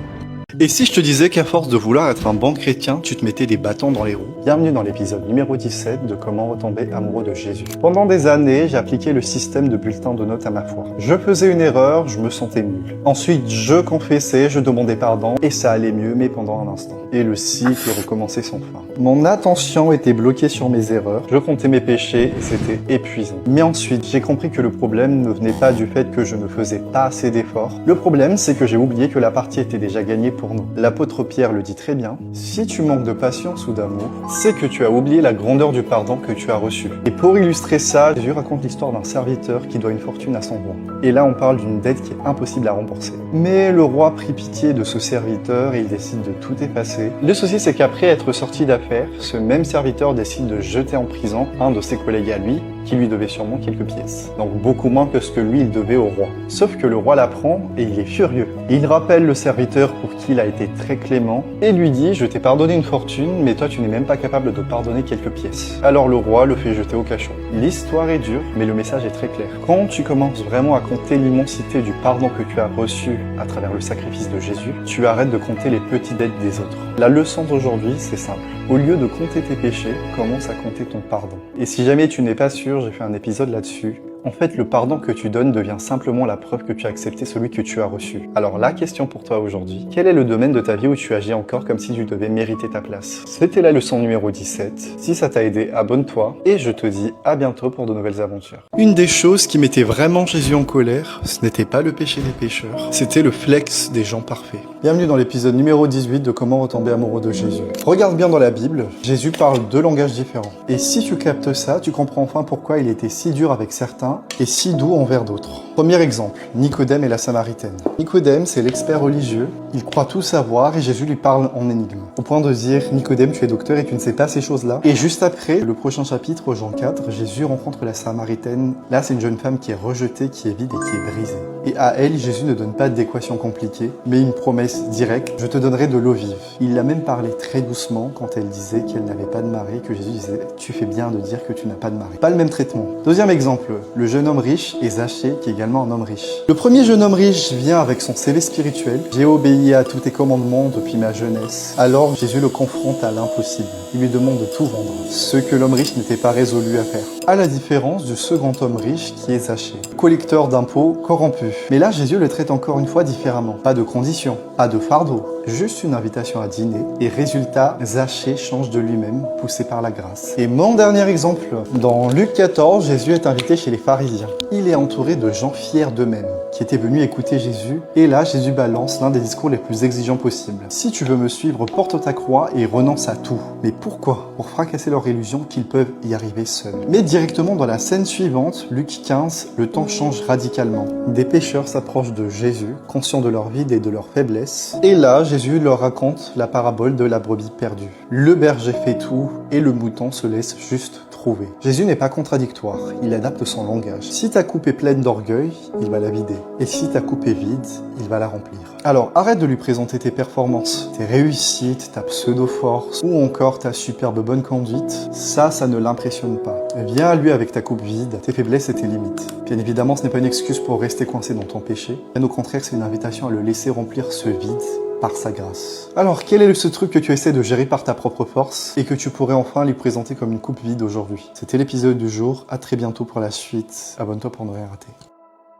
Et si je te disais qu'à force de vouloir être un bon chrétien, tu te mettais des bâtons dans les roues? Bienvenue dans l'épisode numéro 17 de Comment retomber amoureux de Jésus. Pendant des années, j'ai appliqué le système de bulletin de notes à ma foi. Je faisais une erreur, je me sentais nul. Ensuite, je confessais, je demandais pardon, et ça allait mieux, mais pendant un instant. Et le cycle recommençait sans fin. Mon attention était bloquée sur mes erreurs, je comptais mes péchés, et c'était épuisant. Mais ensuite, j'ai compris que le problème ne venait pas du fait que je ne faisais pas assez d'efforts. Le problème, c'est que j'ai oublié que la partie était déjà gagnée pour nous. L'apôtre Pierre le dit très bien, si tu manques de patience ou d'amour, c'est que tu as oublié la grandeur du pardon que tu as reçu. Et pour illustrer ça, Jésus raconte l'histoire d'un serviteur qui doit une fortune à son roi. Et là, on parle d'une dette qui est impossible à rembourser. Mais le roi prit pitié de ce serviteur et il décide de tout effacer. Le souci, c'est qu'après être sorti d'affaires, ce même serviteur décide de jeter en prison un de ses collègues à lui, qui lui devait sûrement quelques pièces. Donc beaucoup moins que ce que lui, il devait au roi. Sauf que le roi l'apprend et il est furieux. Il rappelle le serviteur pour qui il a été très clément et lui dit « Je t'ai pardonné une fortune, mais toi tu n'es même pas capable de pardonner quelques pièces. » Alors le roi le fait jeter au cachot. L'histoire est dure, mais le message est très clair. Quand tu commences vraiment à compter l'immensité du pardon que tu as reçu à travers le sacrifice de Jésus, tu arrêtes de compter les petites dettes des autres. La leçon d'aujourd'hui, c'est simple. Au lieu de compter tes péchés, commence à compter ton pardon. Et si jamais tu n'es pas sûr, j'ai fait un épisode là-dessus. En fait, le pardon que tu donnes devient simplement la preuve que tu as accepté celui que tu as reçu. Alors la question pour toi aujourd'hui, quel est le domaine de ta vie où tu agis encore comme si tu devais mériter ta place? C'était la leçon numéro 17. Si ça t'a aidé, abonne-toi et je te dis à bientôt pour de nouvelles aventures. Une des choses qui mettait vraiment Jésus en colère, ce n'était pas le péché des pécheurs, c'était le flex des gens parfaits. Bienvenue dans l'épisode numéro 18 de Comment retomber amoureux de Jésus. Regarde bien dans la Bible, Jésus parle 2 langages différents. Et si tu captes ça, tu comprends enfin pourquoi il était si dur avec certains et si doux envers d'autres. Premier exemple, Nicodème et la Samaritaine. Nicodème, c'est l'expert religieux, il croit tout savoir et Jésus lui parle en énigme. Au point de dire, Nicodème, tu es docteur et tu ne sais pas ces choses-là. Et juste après, le prochain chapitre, Jean 4, Jésus rencontre la Samaritaine. Là, c'est une jeune femme qui est rejetée, qui est vide et qui est brisée. Et à elle, Jésus ne donne pas d'équation compliquée, mais une promesse directe, je te donnerai de l'eau vive. Il a même parlé très doucement quand elle disait qu'elle n'avait pas de mari, que Jésus disait, tu fais bien de dire que tu n'as pas de mari. Pas le même traitement. Deuxième exemple, le jeune homme riche et Zachée, qui est également un homme riche. Le premier jeune homme riche vient avec son CV spirituel. J'ai obéi à tous tes commandements depuis ma jeunesse. Alors Jésus le confronte à l'impossible. Il lui demande de tout vendre, ce que l'homme riche n'était pas résolu à faire. À la différence du second homme riche qui est Zachée, collecteur d'impôts corrompu. Mais là, Jésus le traite encore une fois différemment. Pas de conditions, pas de fardeau, juste une invitation à dîner. Et résultat, Zachée change de lui-même, poussé par la grâce. Et mon dernier exemple, dans Luc 14, Jésus est invité chez les pharisiens. Il est entouré de gens fiers d'eux-mêmes, qui étaient venus écouter Jésus. Et là, Jésus balance l'un des discours les plus exigeants possibles. Si tu veux me suivre, porte ta croix et renonce à tout. Mais pourquoi? Pour fracasser leur illusion qu'ils peuvent y arriver seuls. Mais directement dans la scène suivante, Luc 15, le temps change radicalement. Des pécheurs s'approchent de Jésus, conscients de leur vide et de leur faiblesse. Et là, Jésus leur raconte la parabole de la brebis perdue. Le berger fait tout et le mouton se laisse juste trouver. Jésus n'est pas contradictoire, il adapte son langage. Si ta coupe est pleine d'orgueil, il va la vider. Et si ta coupe est vide, il va la remplir. Alors arrête de lui présenter tes performances, tes réussites, ta pseudo-force ou encore ta superbe bonne conduite. Ça ne l'impressionne pas. Viens à lui avec ta coupe vide, tes faiblesses et tes limites. Bien évidemment, ce n'est pas une excuse pour rester coincé dans ton péché. Bien au contraire, c'est une invitation à le laisser remplir ce vide par sa grâce. Alors, quel est ce truc que tu essaies de gérer par ta propre force et que tu pourrais enfin lui présenter comme une coupe vide aujourd'hui? C'était l'épisode du jour, à très bientôt pour la suite. Abonne-toi pour ne rien rater.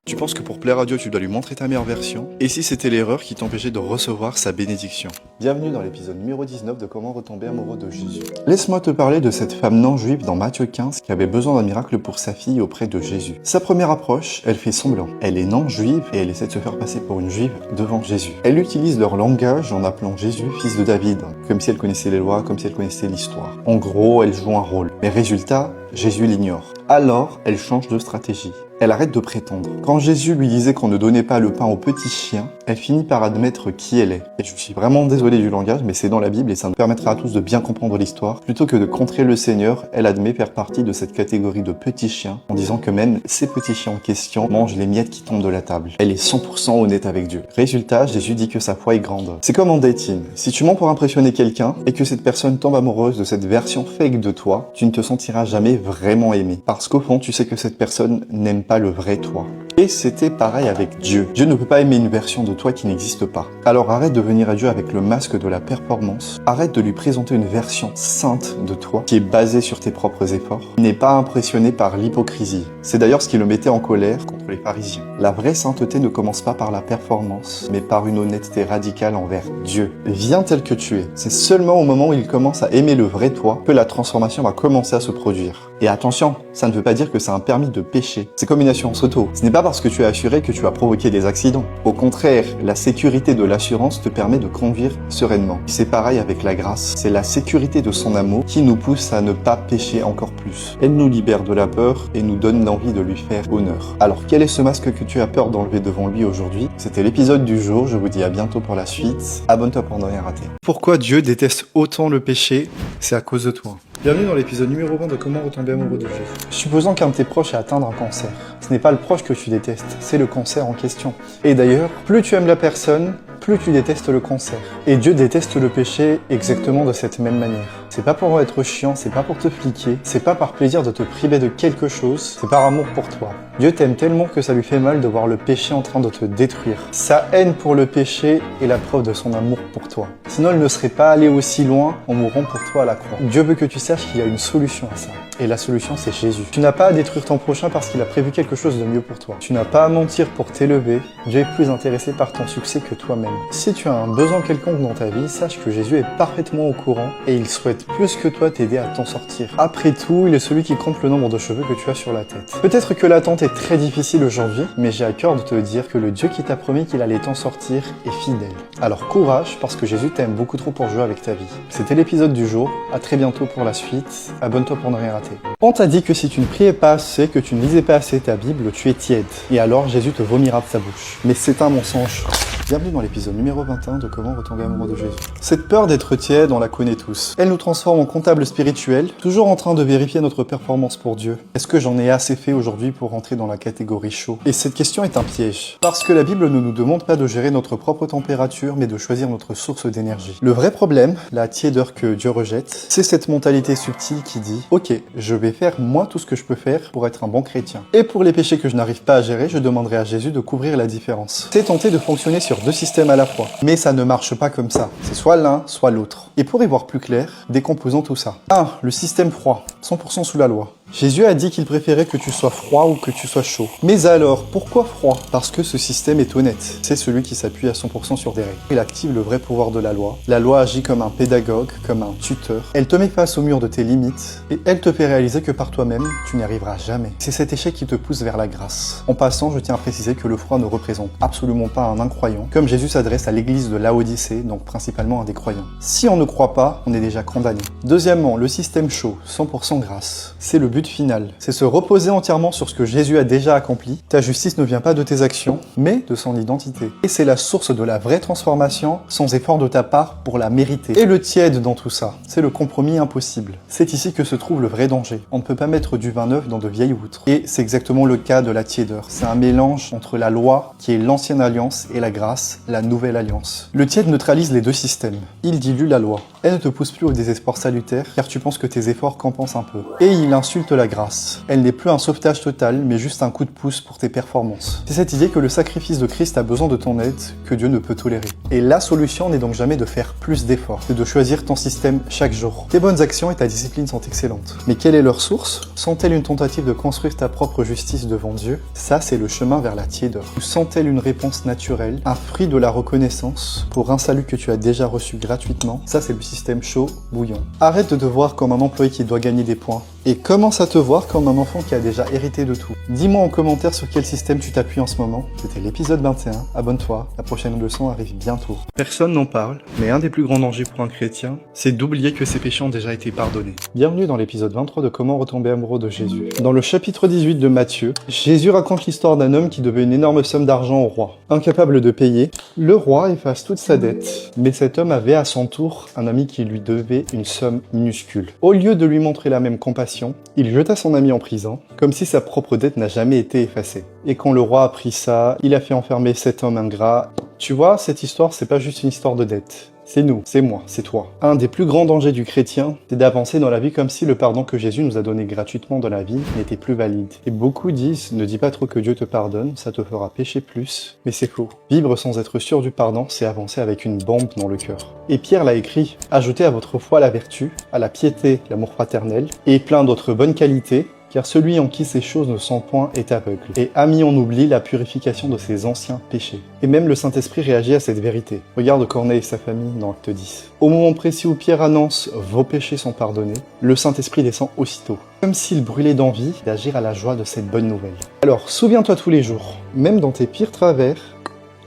Tu penses que pour plaire à Dieu, tu dois lui montrer ta meilleure version? Et si c'était l'erreur qui t'empêchait de recevoir sa bénédiction? Bienvenue dans l'épisode numéro 19 de Comment retomber amoureux de Jésus. Laisse-moi te parler de cette femme non-juive dans Matthieu 15 qui avait besoin d'un miracle pour sa fille auprès de Jésus. Sa première approche, elle fait semblant. Elle est non-juive et elle essaie de se faire passer pour une juive devant Jésus. Elle utilise leur langage en appelant Jésus fils de David, comme si elle connaissait les lois, comme si elle connaissait l'histoire. En gros, elle joue un rôle. Mais résultat, Jésus l'ignore. Alors, elle change de stratégie. Elle arrête de prétendre. Quand Jésus lui disait qu'on ne donnait pas le pain aux petits chiens, elle finit par admettre qui elle est. Et je suis vraiment désolé du langage, mais c'est dans la Bible et ça nous permettra à tous de bien comprendre l'histoire. Plutôt que de contrer le Seigneur, elle admet faire partie de cette catégorie de petits chiens, en disant que même ces petits chiens en question mangent les miettes qui tombent de la table. Elle est 100% honnête avec Dieu. Résultat, Jésus dit que sa foi est grande. C'est comme en dating. Si tu mens pour impressionner quelqu'un et que cette personne tombe amoureuse de cette version fake de toi, tu ne te sentiras jamais vraiment aimé. Parce qu'au fond, tu sais que cette personne n'aime pas le vrai toi. Et c'était pareil avec Dieu. Dieu ne peut pas aimer une version de toi qui n'existe pas. Alors arrête de venir à Dieu avec le masque de la performance. Arrête de lui présenter une version sainte de toi qui est basée sur tes propres efforts. Il n'est pas impressionné par l'hypocrisie. C'est d'ailleurs ce qui le mettait en colère contre les pharisiens. La vraie sainteté ne commence pas par la performance, mais par une honnêteté radicale envers Dieu. Viens tel que tu es. C'est seulement au moment où il commence à aimer le vrai toi que la transformation va commencer à se produire. Et attention, ça ne veut pas dire que c'est un permis de pécher. C'est comme une assurance auto. Ce n'est pas parce que tu es assuré que tu vas provoquer des accidents. Au contraire, la sécurité de l'assurance te permet de conduire sereinement. C'est pareil avec la grâce. C'est la sécurité de son amour qui nous pousse à ne pas pécher encore plus. Elle nous libère de la peur et nous donne l'envie de lui faire honneur. Alors, quel est ce masque que tu as peur d'enlever devant lui aujourd'hui? C'était l'épisode du jour. Je vous dis à bientôt pour la suite. Abonne-toi pour ne rien rater. Pourquoi Dieu déteste autant le péché? C'est à cause de toi. Bienvenue dans l'épisode numéro 20 de Comment retomber amoureux de Jésus. Supposons qu'un de tes proches ait atteint un cancer. Ce n'est pas le proche que tu détestes, c'est le cancer en question. Et d'ailleurs, plus tu aimes la personne, plus tu détestes le cancer. Et Dieu déteste le péché exactement de cette même manière. C'est pas pour être chiant, c'est pas pour te fliquer, c'est pas par plaisir de te priver de quelque chose, c'est par amour pour toi. Dieu t'aime tellement que ça lui fait mal de voir le péché en train de te détruire. Sa haine pour le péché est la preuve de son amour pour toi. Sinon, il ne serait pas allé aussi loin en mourant pour toi à la croix. Dieu veut que tu saches qu'il y a une solution à ça. Et la solution, c'est Jésus. Tu n'as pas à détruire ton prochain parce qu'il a prévu quelque chose de mieux pour toi. Tu n'as pas à mentir pour t'élever. Dieu est plus intéressé par ton succès que toi-même. Si tu as un besoin quelconque dans ta vie, sache que Jésus est parfaitement au courant et il souhaite plus que toi t'aider à t'en sortir. Après tout, il est celui qui compte le nombre de cheveux que tu as sur la tête. Peut-être que l'attente est très difficile aujourd'hui, mais j'ai à cœur de te dire que le Dieu qui t'a promis qu'il allait t'en sortir est fidèle. Alors courage, parce que Jésus t'aime beaucoup trop pour jouer avec ta vie. C'était l'épisode du jour. À très bientôt pour la suite. Abonne-toi pour ne rien rater. On t'a dit que si tu ne priais pas assez, que tu ne lisais pas assez ta Bible, tu es tiède. Et alors Jésus te vomira de sa bouche. Mais c'est un mensonge. Bienvenue dans l'épisode numéro 21 de Comment retomber amoureux de Jésus. Cette peur d'être tiède, on la connaît tous. Elle nous transforme en comptables spirituels, toujours en train de vérifier notre performance pour Dieu. Est-ce que j'en ai assez fait aujourd'hui pour rentrer dans la catégorie chaud? Et cette question est un piège. Parce que la Bible ne nous demande pas de gérer notre propre température, mais de choisir notre source d'énergie. Le vrai problème, la tiédeur que Dieu rejette, c'est cette mentalité subtile qui dit « Ok, je vais faire moi tout ce que je peux faire pour être un bon chrétien. Et pour les péchés que je n'arrive pas à gérer, je demanderai à Jésus de couvrir la différence. » C'est tenter de fonctionner sur deux systèmes à la fois. Mais ça ne marche pas comme ça. C'est soit l'un, soit l'autre. Et pour y voir plus clair, décomposons tout ça. 1. Le système froid, 100% sous la loi. Jésus a dit qu'il préférait que tu sois froid ou que tu sois chaud. Mais alors, pourquoi froid? Parce que ce système est honnête. C'est celui qui s'appuie à 100% sur des règles. Il active le vrai pouvoir de la loi. La loi agit comme un pédagogue, comme un tuteur. Elle te met face au mur de tes limites et elle te fait réaliser que par toi-même, tu n'y arriveras jamais. C'est cet échec qui te pousse vers la grâce. En passant, je tiens à préciser que le froid ne représente absolument pas un incroyant, comme Jésus s'adresse à l'église de Laodicée, donc principalement à des croyants. Si on ne croit pas, on est déjà condamné. Deuxièmement, le système chaud, 100% grâce. C'est le but final, c'est se reposer entièrement sur ce que Jésus a déjà accompli. Ta justice ne vient pas de tes actions, mais de son identité. Et c'est la source de la vraie transformation, sans effort de ta part pour la mériter. Et le tiède dans tout ça, c'est le compromis impossible. C'est ici que se trouve le vrai danger. On ne peut pas mettre du vin neuf dans de vieilles outres. Et c'est exactement le cas de la tiédeur. C'est un mélange entre la loi, qui est l'ancienne alliance, et la grâce, la nouvelle alliance. Le tiède neutralise les deux systèmes. Il dilue la loi. Elle ne te pousse plus au désespoir salutaire, car tu penses que tes efforts compensent un peu. Et il insulte la grâce. Elle n'est plus un sauvetage total, mais juste un coup de pouce pour tes performances. C'est cette idée que le sacrifice de Christ a besoin de ton aide, que Dieu ne peut tolérer. Et la solution n'est donc jamais de faire plus d'efforts, c'est de choisir ton système chaque jour. Tes bonnes actions et ta discipline sont excellentes. Mais quelle est leur source? Sont-elles une tentative de construire ta propre justice devant Dieu? Ça, c'est le chemin vers la tiédeur. Ou sont-elles une réponse naturelle, un fruit de la reconnaissance pour un salut que tu as déjà reçu gratuitement? Ça, c'est le système chaud, bouillant. Arrête de te voir comme un employé qui doit gagner des points et commence à te voir comme un enfant qui a déjà hérité de tout. Dis-moi en commentaire sur quel système tu t'appuies en ce moment. C'était l'épisode 21. Abonne-toi, la prochaine leçon arrive bientôt. Personne n'en parle, mais un des plus grands dangers pour un chrétien, c'est d'oublier que ses péchés ont déjà été pardonnés. Bienvenue dans l'épisode 23 de Comment retomber amoureux de Jésus. Dans le chapitre 18 de Matthieu, Jésus raconte l'histoire d'un homme qui devait une énorme somme d'argent au roi. Incapable de payer, le roi efface toute sa dette, mais cet homme avait à son tour un ami qui lui devait une somme minuscule. Au lieu de lui montrer la même compassion, il jeta son ami en prison, comme si sa propre dette n'a jamais été effacée. Et quand le roi apprit ça, il a fait enfermer cet homme ingrat. Tu vois, cette histoire, c'est pas juste une histoire de dette. C'est nous, c'est moi, c'est toi. Un des plus grands dangers du chrétien, c'est d'avancer dans la vie comme si le pardon que Jésus nous a donné gratuitement dans la vie n'était plus valide. Et beaucoup disent, ne dis pas trop que Dieu te pardonne, ça te fera pécher plus. Mais c'est faux. Vivre sans être sûr du pardon, c'est avancer avec une bombe dans le cœur. Et Pierre l'a écrit, ajoutez à votre foi la vertu, à la piété l'amour fraternel, et plein d'autres bonnes qualités, car celui en qui ces choses ne sont point est aveugle, et a mis en oubli la purification de ses anciens péchés. Et même le Saint-Esprit réagit à cette vérité. Regarde Corneille et sa famille dans Acte 10. Au moment précis où Pierre annonce « Vos péchés sont pardonnés », le Saint-Esprit descend aussitôt, comme s'il brûlait d'envie d'agir à la joie de cette bonne nouvelle. Alors, souviens-toi tous les jours, même dans tes pires travers,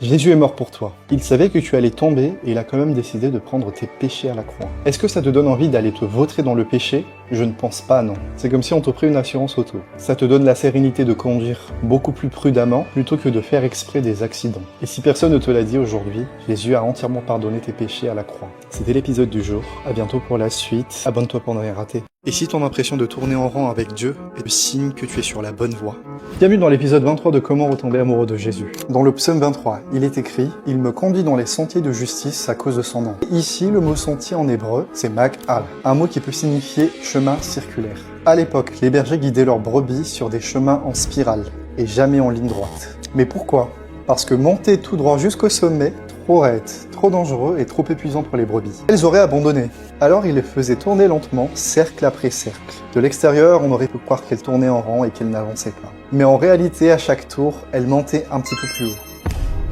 Jésus est mort pour toi. Il savait que tu allais tomber et il a quand même décidé de prendre tes péchés à la croix. Est-ce que ça te donne envie d'aller te vautrer dans le péché? Je ne pense pas, non. C'est comme si on t'offrait une assurance auto. Ça te donne la sérénité de conduire beaucoup plus prudemment plutôt que de faire exprès des accidents. Et si personne ne te l'a dit aujourd'hui, Jésus a entièrement pardonné tes péchés à la croix. C'était l'épisode du jour. À bientôt pour la suite. Abonne-toi pour ne rien rater. Et si ton impression de tourner en rang avec Dieu est le signe que tu es sur la bonne voie? Bienvenue dans l'épisode 23 de Comment retomber amoureux de Jésus. Dans le psaume 23, il est écrit « Il me conduit dans les sentiers de justice à cause de son nom ». Ici, le mot sentier en hébreu, c'est mak'al, un mot qui peut signifier chemin circulaire. À l'époque, les bergers guidaient leurs brebis sur des chemins en spirale, et jamais en ligne droite. Mais pourquoi? Parce que monter tout droit jusqu'au sommet, trop raide, trop dangereux et trop épuisant pour les brebis. Elles auraient abandonné. Alors il les faisait tourner lentement, cercle après cercle. De l'extérieur, on aurait pu croire qu'elles tournaient en rang et qu'elles n'avançaient pas. Mais en réalité, à chaque tour, elles montaient un petit peu plus haut.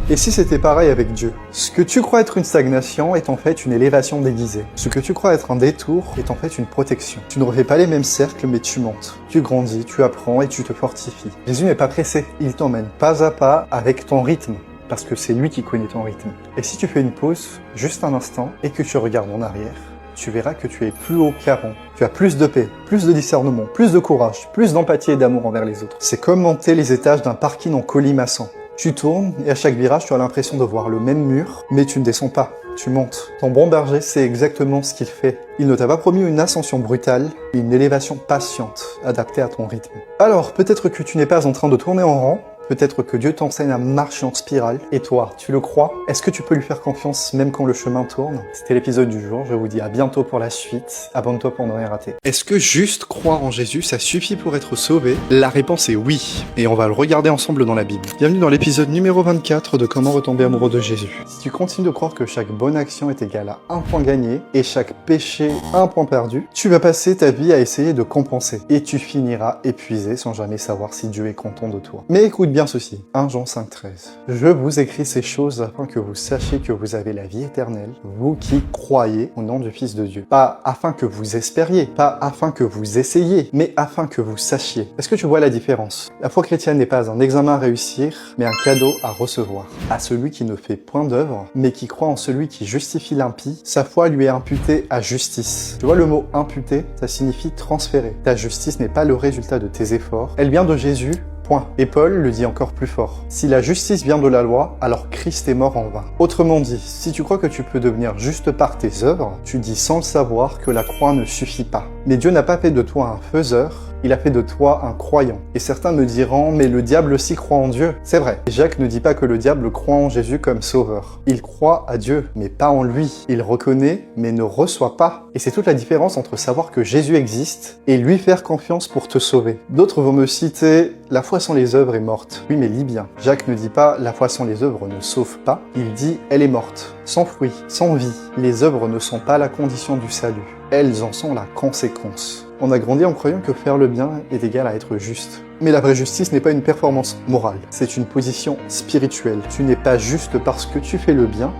Et si c'était pareil avec Dieu? Ce que tu crois être une stagnation est en fait une élévation déguisée. Ce que tu crois être un détour est en fait une protection. Tu ne refais pas les mêmes cercles, mais tu montes. Tu grandis, tu apprends et tu te fortifies. Jésus n'est pas pressé, il t'emmène pas à pas avec ton rythme. Parce que c'est lui qui connaît ton rythme. Et si tu fais une pause, juste un instant, et que tu regardes en arrière, tu verras que tu es plus haut qu'avant. Tu as plus de paix, plus de discernement, plus de courage, plus d'empathie et d'amour envers les autres. C'est comme monter les étages d'un parking en colimaçon. Tu tournes et à chaque virage, tu as l'impression de voir le même mur, mais tu ne descends pas. Tu montes. Ton bon berger sait exactement ce qu'il fait. Il ne t'a pas promis une ascension brutale, mais une élévation patiente, adaptée à ton rythme. Alors, peut-être que tu n'es pas en train de tourner en rang, peut-être que Dieu t'enseigne à marcher en spirale. Et toi, tu le crois? Est-ce que tu peux lui faire confiance même quand le chemin tourne? C'était l'épisode du jour. Je vous dis à bientôt pour la suite. Abonne-toi pour ne rien rater. Est-ce que juste croire en Jésus, ça suffit pour être sauvé? La réponse est oui. Et on va le regarder ensemble dans la Bible. Bienvenue dans l'épisode numéro 24 de Comment retomber amoureux de Jésus. Si tu continues de croire que chaque bonne action est égale à un point gagné et chaque péché un point perdu, tu vas passer ta vie à essayer de compenser. Et tu finiras épuisé sans jamais savoir si Dieu est content de toi. Mais écoute bien ceci, 1 Jean 5,13. Je vous écris ces choses afin que vous sachiez que vous avez la vie éternelle, vous qui croyez au nom du Fils de Dieu. Pas afin que vous espériez, pas afin que vous essayiez, mais afin que vous sachiez. Est-ce que tu vois la différence? La foi chrétienne n'est pas un examen à réussir, mais un cadeau à recevoir. À celui qui ne fait point d'œuvre, mais qui croit en celui qui justifie l'impie, sa foi lui est imputée à justice. Tu vois le mot imputer, ça signifie transférer. Ta justice n'est pas le résultat de tes efforts, elle vient de Jésus. Point. Et Paul le dit encore plus fort. Si la justice vient de la loi, alors Christ est mort en vain. Autrement dit, si tu crois que tu peux devenir juste par tes œuvres, tu dis sans le savoir que la croix ne suffit pas. Mais Dieu n'a pas fait de toi un faiseur, il a fait de toi un croyant. Et certains me diront, mais le diable aussi croit en Dieu. C'est vrai. Jacques ne dit pas que le diable croit en Jésus comme sauveur. Il croit à Dieu, mais pas en lui. Il reconnaît, mais ne reçoit pas. Et c'est toute la différence entre savoir que Jésus existe et lui faire confiance pour te sauver. D'autres vont me citer, la foi sans les œuvres est morte. Oui, mais lis bien. Jacques ne dit pas, la foi sans les œuvres ne sauve pas. Il dit, elle est morte. Sans fruit, sans vie. Les œuvres ne sont pas la condition du salut. Elles en sont la conséquence. On a grandi en croyant que faire le bien est égal à être juste. Mais la vraie justice n'est pas une performance morale, c'est une position spirituelle. Tu n'es pas juste parce que tu fais le bien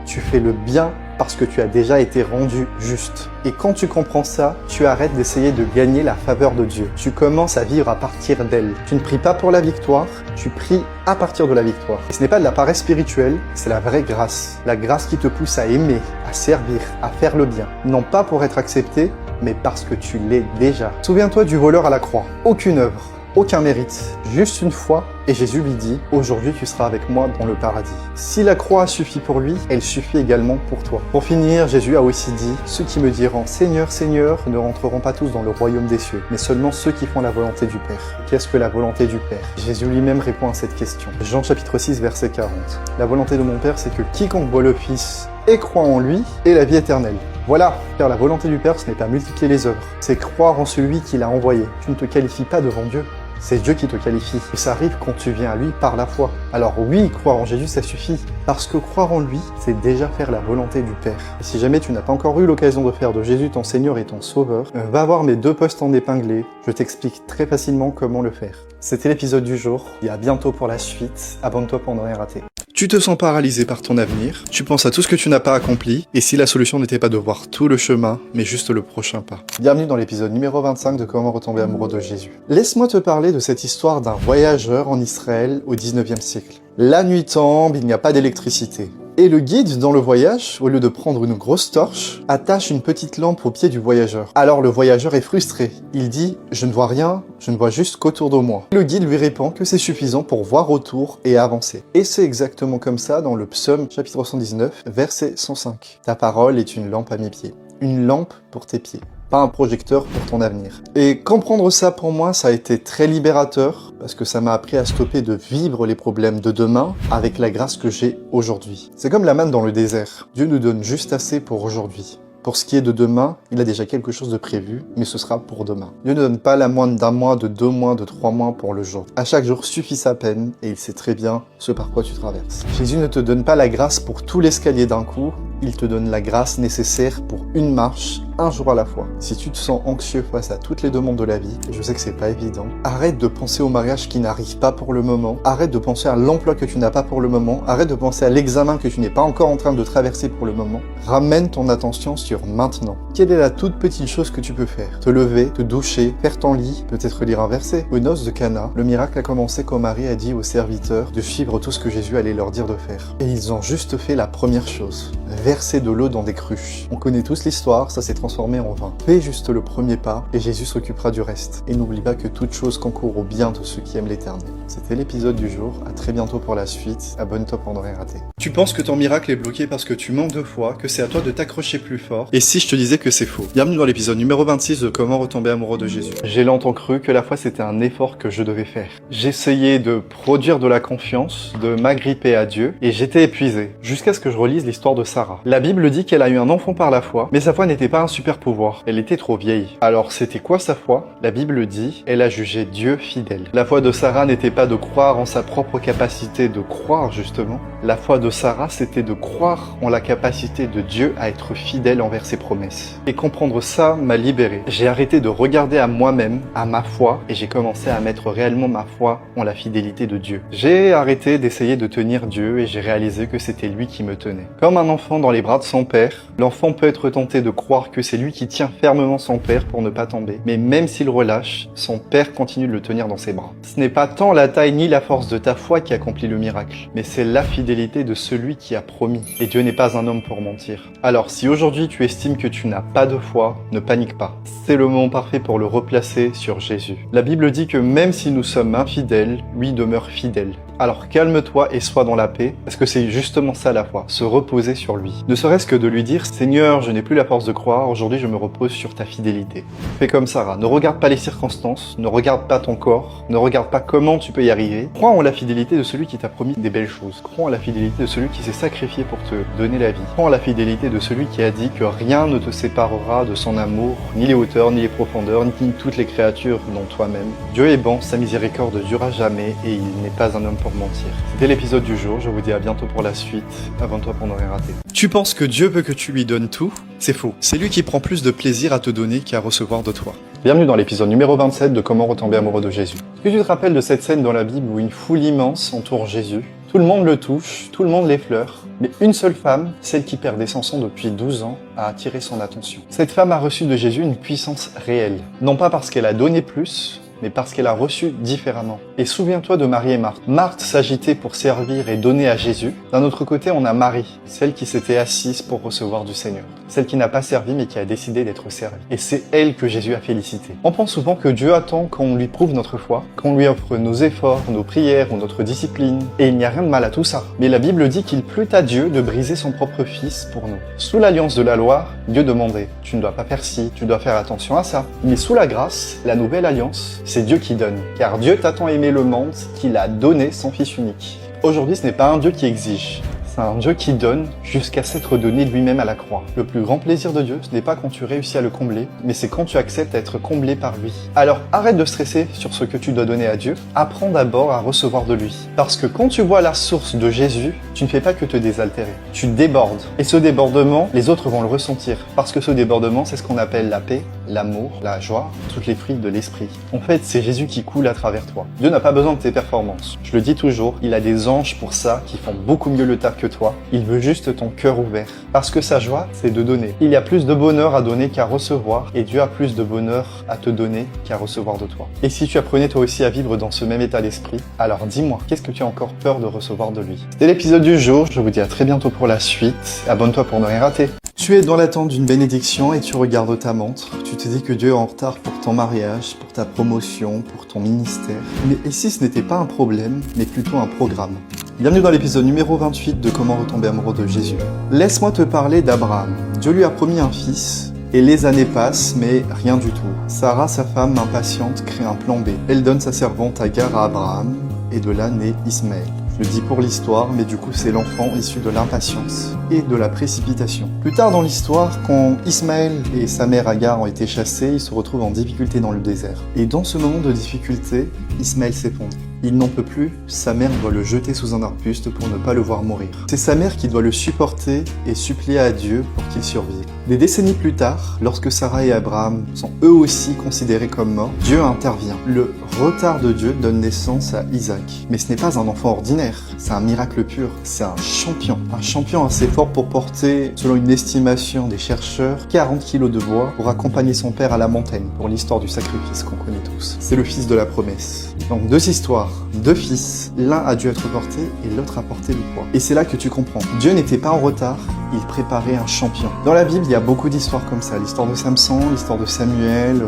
parce que tu as déjà été rendu juste. Et quand tu comprends ça, tu arrêtes d'essayer de gagner la faveur de Dieu. Tu commences à vivre à partir d'elle. Tu ne pries pas pour la victoire, tu pries à partir de la victoire. Et ce n'est pas de la paresse spirituelle, c'est la vraie grâce. La grâce qui te pousse à aimer, à servir, à faire le bien. Non pas pour être accepté, mais parce que tu l'es déjà. Souviens-toi du voleur à la croix. Aucune œuvre, aucun mérite, juste une foi, et Jésus lui dit « Aujourd'hui tu seras avec moi dans le paradis ». Si la croix suffit pour lui, elle suffit également pour toi. Pour finir, Jésus a aussi dit « Ceux qui me diront « Seigneur, Seigneur » ne rentreront pas tous dans le royaume des cieux, mais seulement ceux qui font la volonté du Père. Qu'est-ce que la volonté du Père? Jésus lui-même répond à cette question. Jean chapitre 6, verset 40. La volonté de mon Père, c'est que quiconque voit le Fils et croit en lui ait la vie éternelle. Voilà, faire la volonté du Père, ce n'est pas multiplier les œuvres, c'est croire en celui qui l'a envoyé. Tu ne te qualifies pas devant Dieu. C'est Dieu qui te qualifie. Et ça arrive quand tu viens à lui par la foi. Alors oui, croire en Jésus, ça suffit. Parce que croire en lui, c'est déjà faire la volonté du Père. Et si jamais tu n'as pas encore eu l'occasion de faire de Jésus ton Seigneur et ton Sauveur, va voir mes 2 posts en épinglé. Je t'explique très facilement comment le faire. C'était l'épisode du jour. Et à bientôt pour la suite. Abonne-toi pour ne rien rater. Tu te sens paralysé par ton avenir, tu penses à tout ce que tu n'as pas accompli, et si la solution n'était pas de voir tout le chemin, mais juste le prochain pas. Bienvenue dans l'épisode numéro 25 de Comment retomber amoureux de Jésus. Laisse-moi te parler de cette histoire d'un voyageur en Israël au 19e siècle. La nuit tombe, il n'y a pas d'électricité. Et le guide, dans le voyage, au lieu de prendre une grosse torche, attache une petite lampe au pied du voyageur. Alors le voyageur est frustré. Il dit « Je ne vois rien, je ne vois juste qu'autour de moi ». Le guide lui répond que c'est suffisant pour voir autour et avancer. Et c'est exactement comme ça dans le psaume chapitre 119, verset 105. Ta parole est une lampe à mes pieds. Une lampe pour tes pieds. Pas un projecteur pour ton avenir. Et comprendre ça pour moi, ça a été très libérateur, parce que ça m'a appris à stopper de vivre les problèmes de demain avec la grâce que j'ai aujourd'hui. C'est comme la manne dans le désert. Dieu nous donne juste assez pour aujourd'hui. Pour ce qui est de demain, il a déjà quelque chose de prévu, mais ce sera pour demain. Dieu ne donne pas la moindre d'un mois, de 2 mois, de 3 mois pour le jour. À chaque jour suffit sa peine, et il sait très bien ce par quoi tu traverses. Jésus ne te donne pas la grâce pour tout l'escalier d'un coup, il te donne la grâce nécessaire pour une marche, un jour à la fois. Si tu te sens anxieux face à toutes les demandes de la vie, et je sais que c'est pas évident, arrête de penser au mariage qui n'arrive pas pour le moment, arrête de penser à l'emploi que tu n'as pas pour le moment, arrête de penser à l'examen que tu n'es pas encore en train de traverser pour le moment. Ramène ton attention sur maintenant. Quelle est la toute petite chose que tu peux faire? Te lever, te doucher, faire ton lit, peut-être lire un verset. Aux noces de Cana, le miracle a commencé quand Marie a dit aux serviteurs de suivre tout ce que Jésus allait leur dire de faire. Et ils ont juste fait la première chose. verser de l'eau dans des cruches. On connaît tous l'histoire, ça s'est transformé en vin. Fais juste le premier pas et Jésus s'occupera du reste. Et n'oublie pas que toute chose concourt au bien de ceux qui aiment l'Éternel. C'était l'épisode du jour, à très bientôt pour la suite, abonne-toi pour ne rien rater. Tu penses que ton miracle est bloqué parce que tu manques de foi, que c'est à toi de t'accrocher plus fort, et si je te disais que c'est faux? Bienvenue dans l'épisode numéro 26 de Comment retomber amoureux de Jésus. J'ai longtemps cru que la foi c'était un effort que je devais faire. J'essayais de produire de la confiance, de m'agripper à Dieu, et j'étais épuisé, jusqu'à ce que je relise l'histoire de Sarah. La Bible dit qu'elle a eu un enfant par la foi, mais sa foi n'était pas un super pouvoir, elle était trop vieille. Alors c'était quoi sa foi? La Bible dit, elle a jugé Dieu fidèle. La foi de Sarah n'était pas de croire en sa propre capacité de croire justement. La foi de Sarah c'était de croire en la capacité de Dieu à être fidèle envers ses promesses. Et comprendre ça m'a libéré. J'ai arrêté de regarder à moi-même, à ma foi, et j'ai commencé à mettre réellement ma foi en la fidélité de Dieu. J'ai arrêté d'essayer de tenir Dieu et j'ai réalisé que c'était lui qui me tenait. Comme un enfant dans les bras de son père, l'enfant peut être tenté de croire que c'est lui qui tient fermement son père pour ne pas tomber. Mais même s'il relâche, son père continue de le tenir dans ses bras. Ce n'est pas tant la taille ni la force de ta foi qui accomplit le miracle, mais c'est la fidélité de celui qui a promis. Et Dieu n'est pas un homme pour mentir. Alors si aujourd'hui tu estimes que tu n'as pas de foi, ne panique pas. C'est le moment parfait pour le replacer sur Jésus. La Bible dit que même si nous sommes infidèles, lui demeure fidèle. Alors calme-toi et sois dans la paix, parce que c'est justement ça la foi, se reposer sur lui. Ne serait-ce que de lui dire, Seigneur, je n'ai plus la force de croire, aujourd'hui je me repose sur ta fidélité. Fais comme Sarah, ne regarde pas les circonstances, ne regarde pas ton corps, ne regarde pas comment tu peux y arriver. Crois en la fidélité de celui qui t'a promis des belles choses. Crois en la fidélité de celui qui s'est sacrifié pour te donner la vie. Crois en la fidélité de celui qui a dit que rien ne te séparera de son amour, ni les hauteurs, ni les profondeurs, ni toutes les créatures, dont toi-même. Dieu est bon, sa miséricorde durera jamais, et il n'est pas un homme pour mentir. C'était l'épisode du jour, je vous dis à bientôt pour la suite, abonne-toi pour ne rien rater. Tu penses que Dieu veut que tu lui donnes tout? C'est faux. C'est lui qui prend plus de plaisir à te donner qu'à recevoir de toi. Bienvenue dans l'épisode numéro 27 de Comment retomber amoureux de Jésus. Est-ce que tu te rappelles de cette scène dans la Bible où une foule immense entoure Jésus? Tout le monde le touche, tout le monde l'effleure, mais une seule femme, celle qui perdait son sang depuis 12 ans, a attiré son attention. Cette femme a reçu de Jésus une puissance réelle. Non pas parce qu'elle a donné plus, mais parce qu'elle a reçu différemment. Et souviens-toi de Marie et Marthe. Marthe s'agitait pour servir et donner à Jésus. D'un autre côté, on a Marie, celle qui s'était assise pour recevoir du Seigneur. Celle qui n'a pas servi, mais qui a décidé d'être servie. Et c'est elle que Jésus a félicitée. On pense souvent que Dieu attend qu'on lui prouve notre foi, qu'on lui offre nos efforts, nos prières ou notre discipline. Et il n'y a rien de mal à tout ça. Mais la Bible dit qu'il plut à Dieu de briser son propre fils pour nous. Sous l'alliance de la loi, Dieu demandait, tu ne dois pas faire ci, tu dois faire attention à ça. Mais sous la grâce, la nouvelle alliance, c'est Dieu qui donne. Car Dieu t'a tant aimé le monde qu'il a donné son Fils unique. Aujourd'hui, ce n'est pas un Dieu qui exige. C'est un Dieu qui donne jusqu'à s'être donné lui-même à la croix. Le plus grand plaisir de Dieu, ce n'est pas quand tu réussis à le combler, mais c'est quand tu acceptes d'être comblé par lui. Alors arrête de stresser sur ce que tu dois donner à Dieu, apprends d'abord à recevoir de lui. Parce que quand tu vois la source de Jésus, tu ne fais pas que te désaltérer. Tu débordes. Et ce débordement, les autres vont le ressentir. Parce que ce débordement, c'est ce qu'on appelle la paix, l'amour, la joie, toutes les fruits de l'esprit. En fait, c'est Jésus qui coule à travers toi. Dieu n'a pas besoin de tes performances. Je le dis toujours, il a des anges pour ça, qui font beaucoup mieux le taf que toi. Il veut juste ton cœur ouvert. Parce que sa joie, c'est de donner. Il y a plus de bonheur à donner qu'à recevoir, et Dieu a plus de bonheur à te donner qu'à recevoir de toi. Et si tu apprenais toi aussi à vivre dans ce même état d'esprit, alors dis-moi, qu'est-ce que tu as encore peur de recevoir de lui? C'était l'épisode du jour, je vous dis à très bientôt pour la suite. Abonne-toi pour ne rien rater. Tu es dans l'attente d'une bénédiction et tu regardes ta montre. Tu te dis que Dieu est en retard pour ton mariage, pour ta promotion, pour ton ministère. Mais et si ce n'était pas un problème, mais plutôt un programme? Bienvenue dans l'épisode numéro 28 de Comment retomber amoureux de Jésus. Laisse-moi te parler d'Abraham. Dieu lui a promis un fils. Et les années passent, mais rien du tout. Sarah, sa femme impatiente, crée un plan B. Elle donne sa servante Agar à Abraham, et de là naît Ismaël. Je le dis pour l'histoire, mais du coup c'est l'enfant issu de l'impatience et de la précipitation. Plus tard dans l'histoire, quand Ismaël et sa mère Agar ont été chassés, ils se retrouvent en difficulté dans le désert. Et dans ce moment de difficulté, Ismaël s'effondre. Il n'en peut plus, sa mère doit le jeter sous un arbuste pour ne pas le voir mourir. C'est sa mère qui doit le supporter et supplier à Dieu pour qu'il survive. Des décennies plus tard, lorsque Sarah et Abraham sont eux aussi considérés comme morts, Dieu intervient. Le retard de Dieu donne naissance à Isaac. Mais ce n'est pas un enfant ordinaire, c'est un miracle pur, c'est un champion. Un champion assez fort pour porter, selon une estimation des chercheurs, 40 kilos de bois pour accompagner son père à la montagne, pour l'histoire du sacrifice qu'on connaît tous. C'est le fils de la promesse. Donc deux histoires. 2 fils, l'un a dû être porté et l'autre a porté le poids. Et c'est là que tu comprends. Dieu n'était pas en retard, il préparait un champion. Dans la Bible, il y a beaucoup d'histoires comme ça. L'histoire de Samson, l'histoire de Samuel...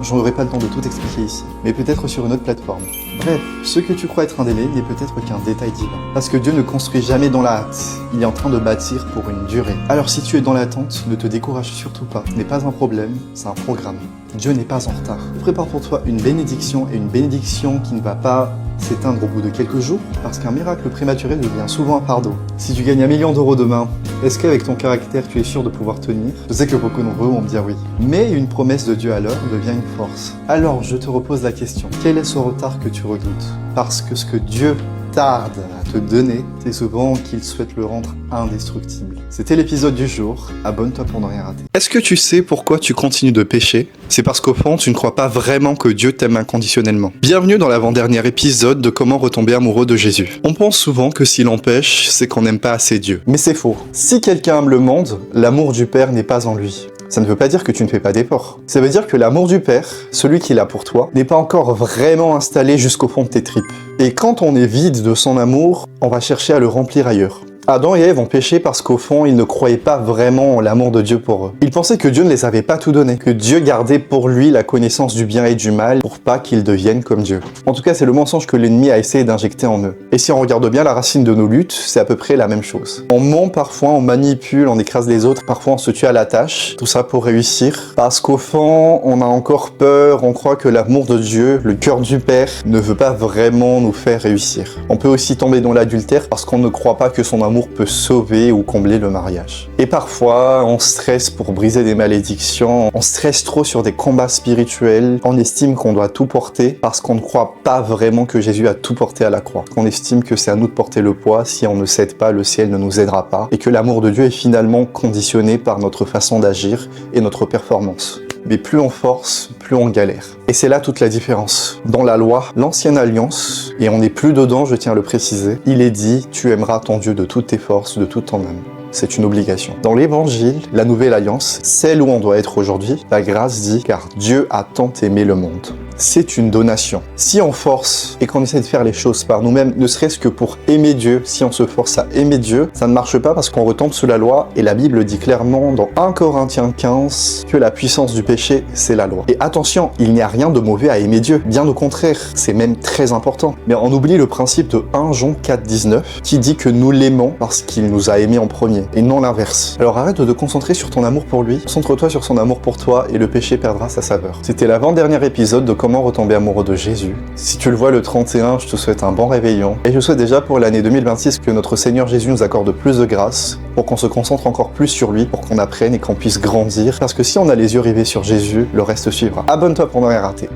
J'en aurai pas le temps de tout expliquer ici, mais peut-être sur une autre plateforme. Bref, ce que tu crois être un délai n'est peut-être qu'un détail divin. Parce que Dieu ne construit jamais dans la hâte, il est en train de bâtir pour une durée. Alors si tu es dans l'attente, ne te décourage surtout pas. Ce n'est pas un problème, c'est un programme. Dieu n'est pas en retard. Prépare pour toi une bénédiction, et une bénédiction qui ne va pas s'éteindre au bout de quelques jours, parce qu'un miracle prématuré devient souvent un fardeau. Si tu gagnes 1 million d'euros demain, est-ce qu'avec ton caractère, tu es sûr de pouvoir tenir? Je sais que beaucoup d'entre eux vont me dire oui. Mais une promesse de Dieu à l'heure devient une force. Alors je te repose la question, quel est ce retard que tu redoutes? Parce que ce que Dieu tarde à te donner, c'est souvent qu'il souhaite le rendre indestructible. C'était l'épisode du jour, abonne-toi pour ne rien rater. Est-ce que tu sais pourquoi tu continues de pécher? C'est parce qu'au fond, tu ne crois pas vraiment que Dieu t'aime inconditionnellement. Bienvenue dans l'avant-dernier épisode de Comment retomber amoureux de Jésus. On pense souvent que si l'on pêche, c'est qu'on n'aime pas assez Dieu. Mais c'est faux. Si quelqu'un aime le monde, l'amour du Père n'est pas en lui. Ça ne veut pas dire que tu ne fais pas d'efforts. Ça veut dire que l'amour du Père, celui qu'il a pour toi, n'est pas encore vraiment installé jusqu'au fond de tes tripes. Et quand on est vide de son amour, on va chercher à le remplir ailleurs. Adam et Ève ont péché parce qu'au fond, ils ne croyaient pas vraiment en l'amour de Dieu pour eux. Ils pensaient que Dieu ne les avait pas tout donné, que Dieu gardait pour lui la connaissance du bien et du mal pour pas qu'ils deviennent comme Dieu. En tout cas, c'est le mensonge que l'ennemi a essayé d'injecter en eux. Et si on regarde bien la racine de nos luttes, c'est à peu près la même chose. On ment parfois, on manipule, on écrase les autres, parfois on se tue à la tâche, tout ça pour réussir. Parce qu'au fond, on a encore peur, on croit que l'amour de Dieu, le cœur du Père, ne veut pas vraiment nous faire réussir. On peut aussi tomber dans l'adultère parce qu'on ne croit pas que son amour peut sauver ou combler le mariage. Et parfois, on stresse pour briser des malédictions, on stresse trop sur des combats spirituels, on estime qu'on doit tout porter parce qu'on ne croit pas vraiment que Jésus a tout porté à la croix. On estime que c'est à nous de porter le poids, si on ne cède pas, le ciel ne nous aidera pas, et que l'amour de Dieu est finalement conditionné par notre façon d'agir et notre performance. Mais plus on force, plus on galère. Et c'est là toute la différence. Dans la loi, l'ancienne alliance, et on n'est plus dedans, je tiens à le préciser, il est dit « Tu aimeras ton Dieu de toutes tes forces, de toute ton âme ». C'est une obligation. Dans l'évangile, la nouvelle alliance, celle où on doit être aujourd'hui, la grâce dit « Car Dieu a tant aimé le monde ». C'est une donation. Si on force et qu'on essaie de faire les choses par nous-mêmes, ne serait-ce que pour aimer Dieu, si on se force à aimer Dieu, ça ne marche pas parce qu'on retombe sous la loi et la Bible dit clairement dans 1 Corinthiens 15 que la puissance du péché, c'est la loi. Et attention, il n'y a rien de mauvais à aimer Dieu, bien au contraire, c'est même très important. Mais on oublie le principe de 1 Jean 4,19 qui dit que nous l'aimons parce qu'il nous a aimés en premier et non l'inverse. Alors arrête de te concentrer sur ton amour pour lui, concentre-toi sur son amour pour toi et le péché perdra sa saveur. C'était l'avant-dernier épisode de Comment retomber amoureux de Jésus. Si tu le vois le 31, je te souhaite un bon réveillon. Et je souhaite déjà pour l'année 2026 que notre Seigneur Jésus nous accorde plus de grâce, pour qu'on se concentre encore plus sur lui, pour qu'on apprenne et qu'on puisse grandir. Parce que si on a les yeux rivés sur Jésus, le reste suivra. Abonne-toi pour ne rien rater.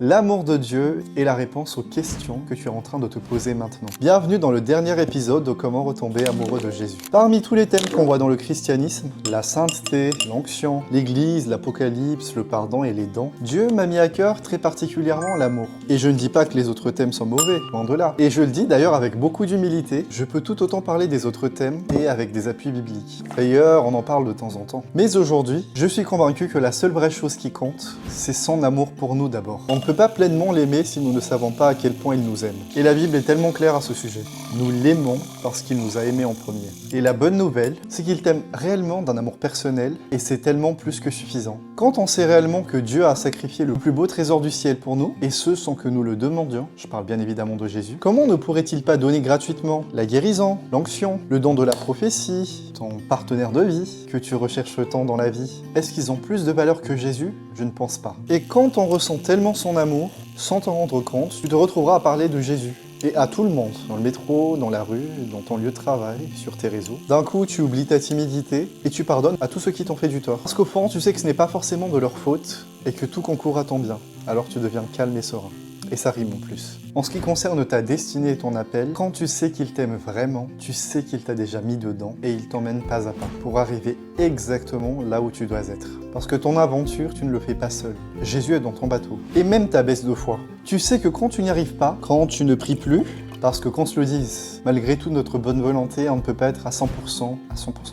L'amour de Dieu est la réponse aux questions que tu es en train de te poser maintenant. Bienvenue dans le dernier épisode de Comment retomber amoureux de Jésus. Parmi tous les thèmes qu'on voit dans le christianisme, la sainteté, l'onction, l'église, l'apocalypse, le pardon et les dons, Dieu m'a mis à cœur très particulièrement l'amour. Et je ne dis pas que les autres thèmes sont mauvais, loin de là. Et je le dis d'ailleurs avec beaucoup d'humilité, je peux tout autant parler des autres thèmes et avec des appuis bibliques. D'ailleurs, on en parle de temps en temps. Mais aujourd'hui, je suis convaincu que la seule vraie chose qui compte, c'est son amour pour nous d'abord. On ne peut pas pleinement l'aimer si nous ne savons pas à quel point il nous aime. Et la Bible est tellement claire à ce sujet. Nous l'aimons parce qu'il nous a aimés en premier. Et la bonne nouvelle, c'est qu'il t'aime réellement d'un amour personnel, et c'est tellement plus que suffisant. Quand on sait réellement que Dieu a sacrifié le plus beau trésor du ciel pour nous, et ce sans que nous le demandions, je parle bien évidemment de Jésus, comment ne pourrait-il pas donner gratuitement la guérison, l'onction, le don de la prophétie, ton partenaire de vie, que tu recherches tant dans la vie? Est-ce qu'ils ont plus de valeur que Jésus? Je ne pense pas. Et quand on ressent tellement son amour, sans t'en rendre compte, tu te retrouveras à parler de Jésus. Et à tout le monde, dans le métro, dans la rue, dans ton lieu de travail, sur tes réseaux. D'un coup, tu oublies ta timidité et tu pardonnes à tous ceux qui t'ont fait du tort. Parce qu'au fond, tu sais que ce n'est pas forcément de leur faute et que tout concourt à ton bien. Alors tu deviens calme et serein. Et ça rime en plus. En ce qui concerne ta destinée et ton appel, quand tu sais qu'il t'aime vraiment, tu sais qu'il t'a déjà mis dedans et il t'emmène pas à pas pour arriver exactement là où tu dois être. Parce que ton aventure, tu ne le fais pas seul. Jésus est dans ton bateau. Et même ta baisse de foi. Tu sais que quand tu n'y arrives pas, quand tu ne pries plus, Parce que qu'on se le dise, malgré toute notre bonne volonté, on ne peut pas être à 100%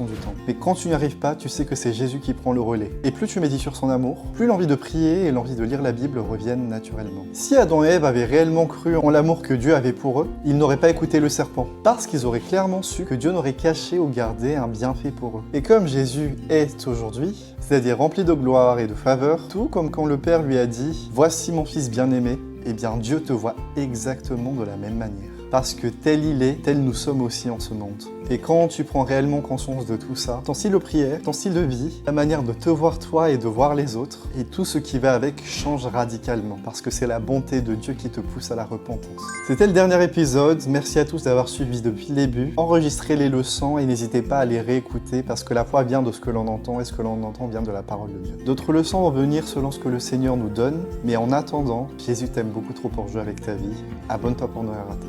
du temps. Mais quand tu n'y arrives pas, tu sais que c'est Jésus qui prend le relais. Et plus tu médites sur son amour, plus l'envie de prier et l'envie de lire la Bible reviennent naturellement. Si Adam et Ève avaient réellement cru en l'amour que Dieu avait pour eux, ils n'auraient pas écouté le serpent. Parce qu'ils auraient clairement su que Dieu n'aurait caché ou gardé un bienfait pour eux. Et comme Jésus est aujourd'hui, c'est-à-dire rempli de gloire et de faveur, tout comme quand le Père lui a dit « Voici mon fils bien-aimé », eh bien Dieu te voit exactement de la même manière. Parce que tel il est, tel nous sommes aussi en ce monde. Et quand tu prends réellement conscience de tout ça, ton style de prière, ton style de vie, la manière de te voir toi et de voir les autres, et tout ce qui va avec change radicalement. Parce que c'est la bonté de Dieu qui te pousse à la repentance. C'était le dernier épisode. Merci à tous d'avoir suivi depuis le début. Enregistrez les leçons et n'hésitez pas à les réécouter parce que la foi vient de ce que l'on entend et ce que l'on entend vient de la parole de Dieu. D'autres leçons vont venir selon ce que le Seigneur nous donne. Mais en attendant, Jésus t'aime beaucoup trop pour jouer avec ta vie. Abonne-toi pour ne rien rater.